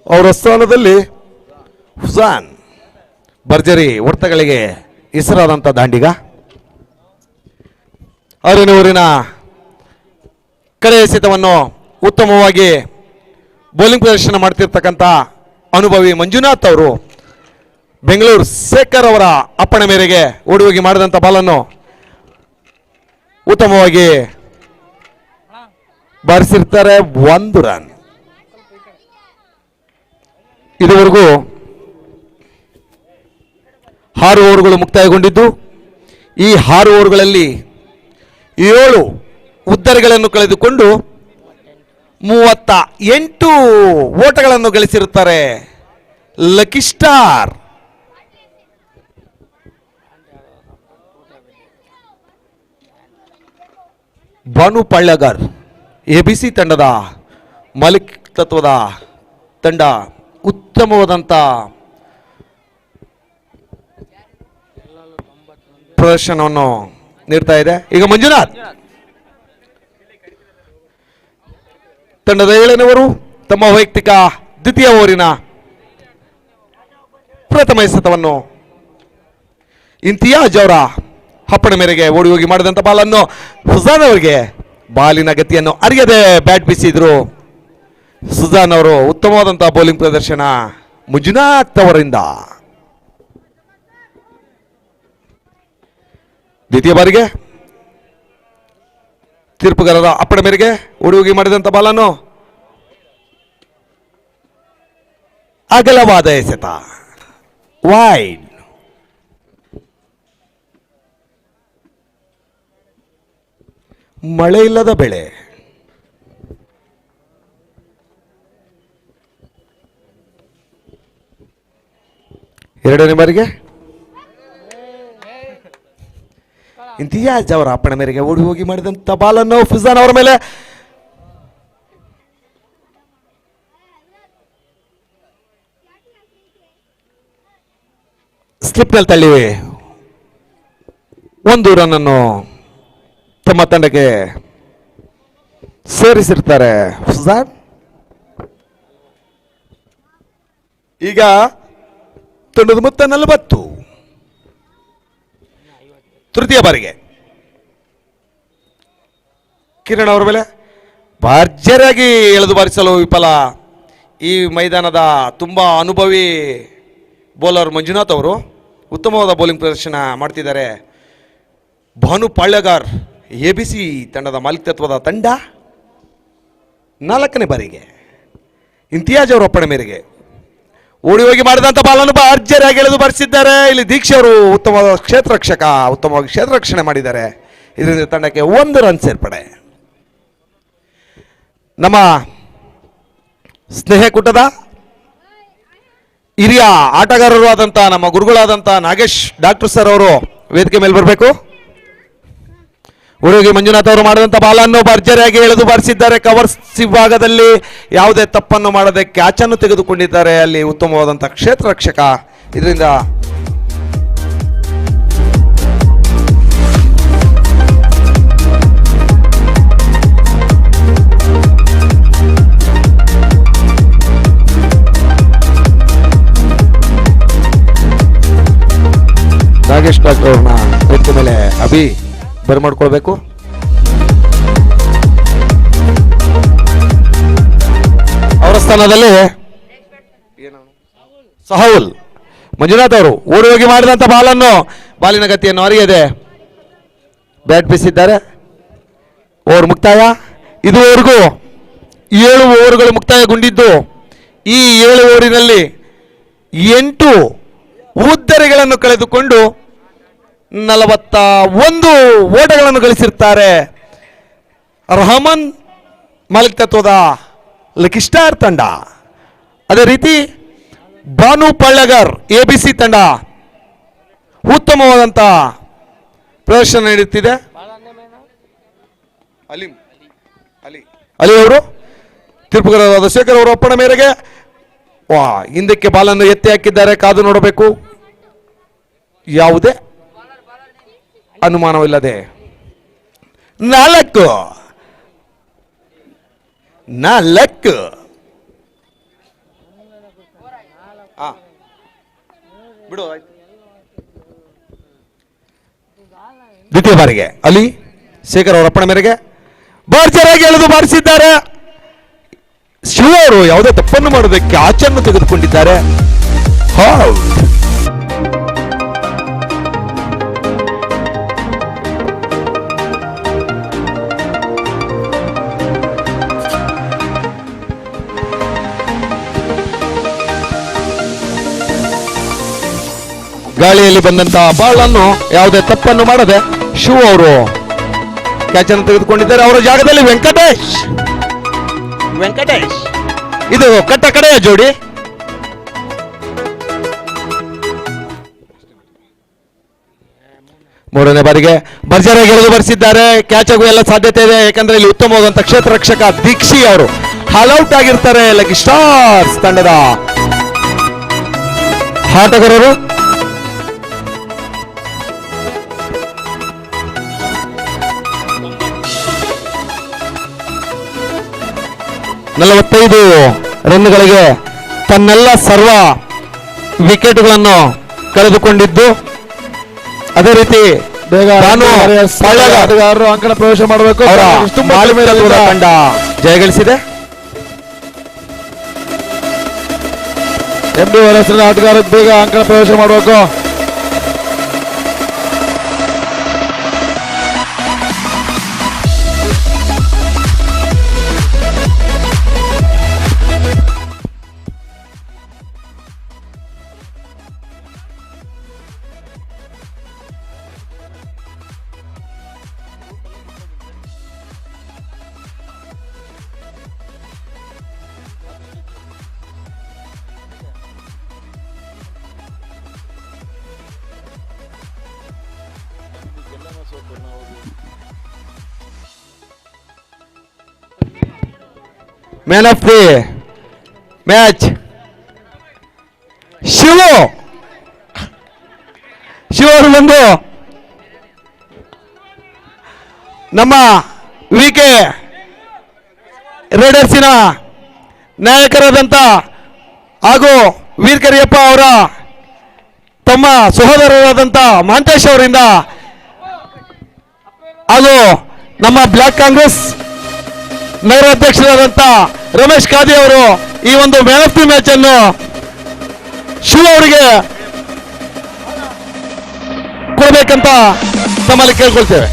Speaker 1: ಅವರ ಸ್ಥಾನದಲ್ಲಿ ಹುಸಾನ್ ಭರ್ಜರಿ ಹೊಡೆತಗಳಿಗೆ ಹೆಸರಾದಂಥ ದಾಂಡಿಗ. 6ನೇ ಓವರಿನ ಕಡೆ ಎಸೆತವನ್ನು ಉತ್ತಮವಾಗಿ ಬೌಲಿಂಗ್ ಪ್ರದರ್ಶನ ಮಾಡ್ತಿರ್ತಕ್ಕಂಥ ಅನುಭವಿ ಮಂಜುನಾಥ್ ಅವರು ಬೆಂಗಳೂರು ಶೇಖರ್ ಅವರ ಅಪ್ಪಣೆ ಮೇರೆಗೆ ಓಡಿ ಹೋಗಿ ಮಾಡಿದಂಥ ಬಾಲನ್ನು ಉತ್ತಮವಾಗಿ ಬಾರಿಸಿರ್ತಾರೆ. 1 ರನ್. ಇದುವರೆಗೂ 6 ಓವರ್ಗಳು ಮುಕ್ತಾಯಗೊಂಡಿದ್ದು ಈ 6 ಓವರ್ಗಳಲ್ಲಿ 7 ಉದ್ದರಿಗಳನ್ನು ಕಳೆದುಕೊಂಡು 38 ಓಟಗಳನ್ನು ಗಳಿಸಿರುತ್ತಾರೆ ಲಕ್ಕಿ ಸ್ಟಾರ್. ಭಾನು ಪಳ್ಳಗರ್ ಎಬಿಸಿ ತಂಡದ ಮಾಲಿಕ್ ತತ್ವದ ತಂಡ ಉತ್ತಮವಾದಂಥ ಪ್ರದರ್ಶನವನ್ನು ನೀಡ್ತಾ ಇದೆ. ಈಗ ಮಂಜುನಾಥ್ ತಂಡದ 7ನೇವರು ತಮ್ಮ ವೈಯಕ್ತಿಕ ದ್ವಿತೀಯ ಓವರಿನ ಪ್ರಥಮ ಎಸೆತವನ್ನು ಇಂತಿಯಾಜ್ ಅವರ ಅಪ್ಪಣೆ ಮೇರೆಗೆ ಓಡಿ ಹೋಗಿ ಮಾಡಿದಂಥ ಬಾಲನ್ನು ಹುಸಾನ್ ಅವರಿಗೆ ಬಾಲಿನ ಗತಿಯನ್ನು ಅರಿಯದೆ ಬ್ಯಾಟ್ ಬೀಸಿದ್ರು. ಸುಜಾನ್ ಅವರು ಉತ್ತಮವಾದಂಥ ಬೌಲಿಂಗ್ ಪ್ರದರ್ಶನ ಮಂಜುನಾಥ್ ಅವರಿಂದ. ದ್ವಿತೀಯ ಬಾರಿಗೆ ತೀರ್ಪುಗಾರರ ಅಪ್ಪಣೆ ಮೇರೆಗೆ ಓಡಿ ಹೋಗಿ ಮಾಡಿದಂಥ ಬಾಲನ್ನು ಅಗಲವಾದ ಎಸೆತ ವೈಡ್. ಮಳೆ ಇಲ್ಲದ ಬೆಳೆ. ಎರಡನೇ ಬಾರಿಗೆ ಇಂತಿಯಾಜ್ ಅವರ ಅಪ್ಪಣೆ ಮೇರೆಗೆ ಓಡಿ ಹೋಗಿ ಮಾಡಿದಂಥ ಬಾಲನ್ನು ಫಿಜಾನ್ ಅವರ ಮೇಲೆ ಸ್ಲಿಪ್ನಲ್ಲಿ ತಳ್ಳಿ 1 ರನ್ ಅನ್ನು ತಮ್ಮ ತಂಡಕ್ಕೆ ಸೇರಿಸಿರ್ತಾರೆ ಫಿಜಾನ್. ಈಗ ತಂಡದ ಮೊತ್ತ 40. ತೃತೀಯ ಬಾರಿಗೆ ಕಿರಣ್ ಅವರ ಮೇಲೆ ಭರ್ಜರಿಯಾಗಿ ಎಳೆದು ಬಾರಿಸಲು ವಿಫಲ. ಈ ಮೈದಾನದ ತುಂಬ ಅನುಭವಿ ಬೌಲರ್ ಮಂಜುನಾಥ್ ಅವರು ಉತ್ತಮವಾದ ಬೌಲಿಂಗ್ ಪ್ರದರ್ಶನ ಮಾಡ್ತಿದ್ದಾರೆ. ಭಾನು ಪಾಳ್ಯಗಾರ್ ABC ತಂಡದ ಮಾಲೀಕತ್ವದ ತಂಡ 4ನೇ ಬಾರಿಗೆ ಇಂತಿಯಾಜ್ ಅವರ ಒಪ್ಪಣೆ ಮೇರೆಗೆ ಓಡಿ ಹೋಗಿ ಮಾಡಿದಂಥ ಬಾಲನ್ನು ಭರ್ಜರಿಯಾಗಿ ಎಳೆದು ಬಾರಿಸಿದ್ದಾರೆ. ಇಲ್ಲಿ ದೀಕ್ಷೆ ಅವರು ಉತ್ತಮವಾದ ಉತ್ತಮವಾಗಿ ಕ್ಷೇತ್ರ ರಕ್ಷಣೆ ಮಾಡಿದ್ದಾರೆ. ಇದರಿಂದ ತಂಡಕ್ಕೆ 1 ರನ್ ಸೇರ್ಪಡೆ. ನಮ್ಮ ಸ್ನೇಹಕೂಟದ ಹಿರಿಯ ಆಟಗಾರರು ಆದಂಥ ನಮ್ಮ ಗುರುಗಳಾದಂಥ ನಾಗೇಶ್ ಡಾಕ್ಟರ್ ಸರ್ ಅವರು ವೇದಿಕೆ ಮೇಲೆ ಬರಬೇಕು. ಹುಡುಗಿ ಮಂಜುನಾಥ್ ಅವರು ಮಾಡಿದಂಥ ಬಾಲನ್ನು ಭರ್ಜರಿಯಾಗಿ ಎಳೆದು ಬಾರಿಸಿದ್ದಾರೆ. ಕವರ್ಸ್ ವಿಭಾಗದಲ್ಲಿ ಯಾವುದೇ ತಪ್ಪನ್ನು ಮಾಡದೆ ಕ್ಯಾಚ್ ಅನ್ನು ತೆಗೆದುಕೊಂಡಿದ್ದಾರೆ. ಅಲ್ಲಿ ಉತ್ತಮವಾದಂಥ ಕ್ಷೇತ್ರ ರಕ್ಷಕ. ಇದರಿಂದ ನಾಗೇಶ್ ಡಾಕ್ಟರ್ ಅವ್ರನ್ನ ವೇದಿಕೆ ಮೇಲೆ ಬರಮಾಡ್ಕೊಳ್ಬೇಕು. ಅವರ ಸ್ಥಾನದಲ್ಲಿ ಸಹೌಲ್ ಮಂಜುನಾಥ್ ಅವರು ಓಡಿ ಹೋಗಿ ಮಾಡಿದಂಥ ಬಾಲಿನ ಗತಿಯನ್ನು ಅರಿಯದೆ ಬ್ಯಾಟ್ ಬೀಸಿದ್ದಾರೆ. ಓವರ್ ಮುಕ್ತಾಯ. ಇದುವರೆಗೂ 7 ಓವರ್ಗಳು ಮುಕ್ತಾಯಗೊಂಡಿದ್ದು ಈ 7 ಓವರಿನಲ್ಲಿ 8 ಉದ್ದರಿಗಳನ್ನು ಕಳೆದುಕೊಂಡು 41 ಓಟಗಳನ್ನು ಗಳಿಸಿರ್ತಾರೆ. ರಹಮಾನ್ ಮಾಲೀಕತ್ವದ ಲಕ್ಕಿ ಸ್ಟಾರ್ ತಂಡ. ಅದೇ ರೀತಿ ಭಾನು ಪಾಳ್ಯಗಾರ್ ABC ತಂಡ ಉತ್ತಮವಾದಂಥ ಪ್ರದರ್ಶನ ನೀಡುತ್ತಿದೆ. ಅಲಿ ಅವರು ತೀರ್ಪುಗಾರರಾದ ಶೇಖರ್ ಅವರ ಒಪ್ಪಣೆ ಮೇರೆಗೆ ಹಿಂದಕ್ಕೆ ಬಾಲನ್ನು ಎತ್ತಿ ಹಾಕಿದ್ದಾರೆ. ಕಾದು ನೋಡಬೇಕು. ಯಾವುದೇ ಅನುಮಾನವಿಲ್ಲದೆ 4 ಬಿಡು. ದ್ವಿತೀಯ ಬಾರಿಗೆ ಅಲಿ ಶೇಖರ್ ಅವರ ಅಪ್ಪಣೆ ಮೇರೆಗೆ ಭರ್ಜರಿಯಾಗಿ ಎಳೆದು ಬಾರಿಸಿದ್ದಾರೆ. ಶಿವ ಅವರು ಯಾವುದೇ ತಪ್ಪನ್ನು ಮಾಡೋದಕ್ಕೆ ಕ್ಯಾಚನ್ನು ತೆಗೆದುಕೊಂಡಿದ್ದಾರೆ. ಗಾಳಿಯಲ್ಲಿ ಬಂದಂತಹ ಬಾಲ್ ಅನ್ನು ಯಾವುದೇ ತಪ್ಪನ್ನು ಮಾಡದೆ ಶಿವ ಅವರು ಕ್ಯಾಚ್ ಅನ್ನು ತೆಗೆದುಕೊಂಡಿದ್ದಾರೆ. ಅವರ ಜಾಗದಲ್ಲಿ ವೆಂಕಟೇಶ್ ಇದು ಕಟ್ಟ ಕಡೆಯ ಜೋಡಿ. ಮೂರನೇ ಬಾರಿಗೆ ಭರ್ಜರಿಯಾಗಿ ಎಳೆದು ಬರೆಸಿದ್ದಾರೆ. ಕ್ಯಾಚ್ ಆಗುವ ಎಲ್ಲ ಸಾಧ್ಯತೆ ಇದೆ. ಯಾಕಂದ್ರೆ ಇಲ್ಲಿ ಉತ್ತಮವಾದಂತಹ ಕ್ಷೇತ್ರ ರಕ್ಷಕ ದೀಕ್ಷಿ ಅವರು ಹಾಲ್ಔಟ್ ಆಗಿರ್ತಾರೆ. ಲಕ್ಕಿ ಸ್ಟಾರ್ಸ್ ತಂಡದ ಆಟಗಾರರು. ನಲವತ್ತೈದು ರನ್ಗಳಿಗೆ ತನ್ನೆಲ್ಲ ಸರ್ವ ವಿಕೆಟ್ಗಳನ್ನು ಕಳೆದುಕೊಂಡಿದ್ದು, ಅದೇ ರೀತಿ
Speaker 3: ಬೇಗ ಆಟಗಾರರು ಅಂಕಣ ಪ್ರವೇಶ ಮಾಡಬೇಕು.
Speaker 1: ತಂಡ ಜಯಗಳಿಸಿದೆ.
Speaker 3: MD ವರಸನ ಆಟಗಾರ ಬೇಗ ಅಂಕಣ ಪ್ರವೇಶ ಮಾಡಬೇಕು.
Speaker 1: Man of the match Shiva ಅವರು ಬಂದು ನಮ್ಮ VK ರೇಡರ್ಸಿನ ನಾಯಕರಾದಂಥ ಹಾಗೂ ವೀರ್ ಕರಿಯಪ್ಪ ಅವರ ತಮ್ಮ ಸಹೋದರರಾದಂಥ ಮಹಾಂತೇಶ್ ಅವರಿಂದ ಹಾಗೂ ನಮ್ಮ ಬ್ಲಾಕ್ ಕಾಂಗ್ರೆಸ್ ನಗರಾಧ್ಯಕ್ಷರಾದಂಥ ರಮೇಶ್ ಖಾದಿ ಅವರು ಈ ಒಂದು ಮ್ಯಾನ್ ಆಫ್ ದಿ ಮ್ಯಾಚ್ ಅನ್ನು ಶಿವ ಅವರಿಗೆ ಕೊಡಬೇಕಂತ ತಮ್ಮಲ್ಲಿ ಕೇಳ್ಕೊಳ್ತೇವೆ.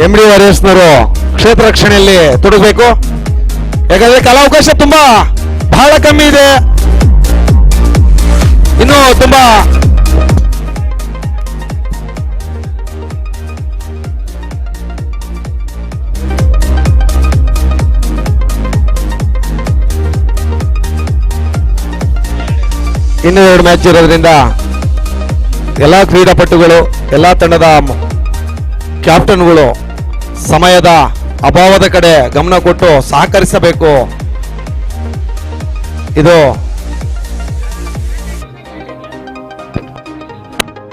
Speaker 1: ಎಂ ಡಿ ವಾರಿಯರ್ಸ್ನವರು ಕ್ಷೇತ್ರ ರಕ್ಷಣೆಯಲ್ಲಿ ತೊಡಗಬೇಕು. ಯಾಕಂದ್ರೆ ಕಾಲಾವಕಾಶ ತುಂಬಾ ಬಹಳ ಕಮ್ಮಿ ಇದೆ. ಇನ್ನು ತುಂಬಾ ಇನ್ನೂ 2 ಮ್ಯಾಚ್ ಇರೋದ್ರಿಂದ ಎಲ್ಲಾ ಕ್ರೀಡಾಪಟುಗಳು ಎಲ್ಲಾ ತಂಡದ ಕ್ಯಾಪ್ಟನ್ಗಳು ಸಮಯದ ಅಭಾವದ ಕಡೆ ಗಮನ ಕೊಟ್ಟು ಸಹಕರಿಸಬೇಕು. ಇದು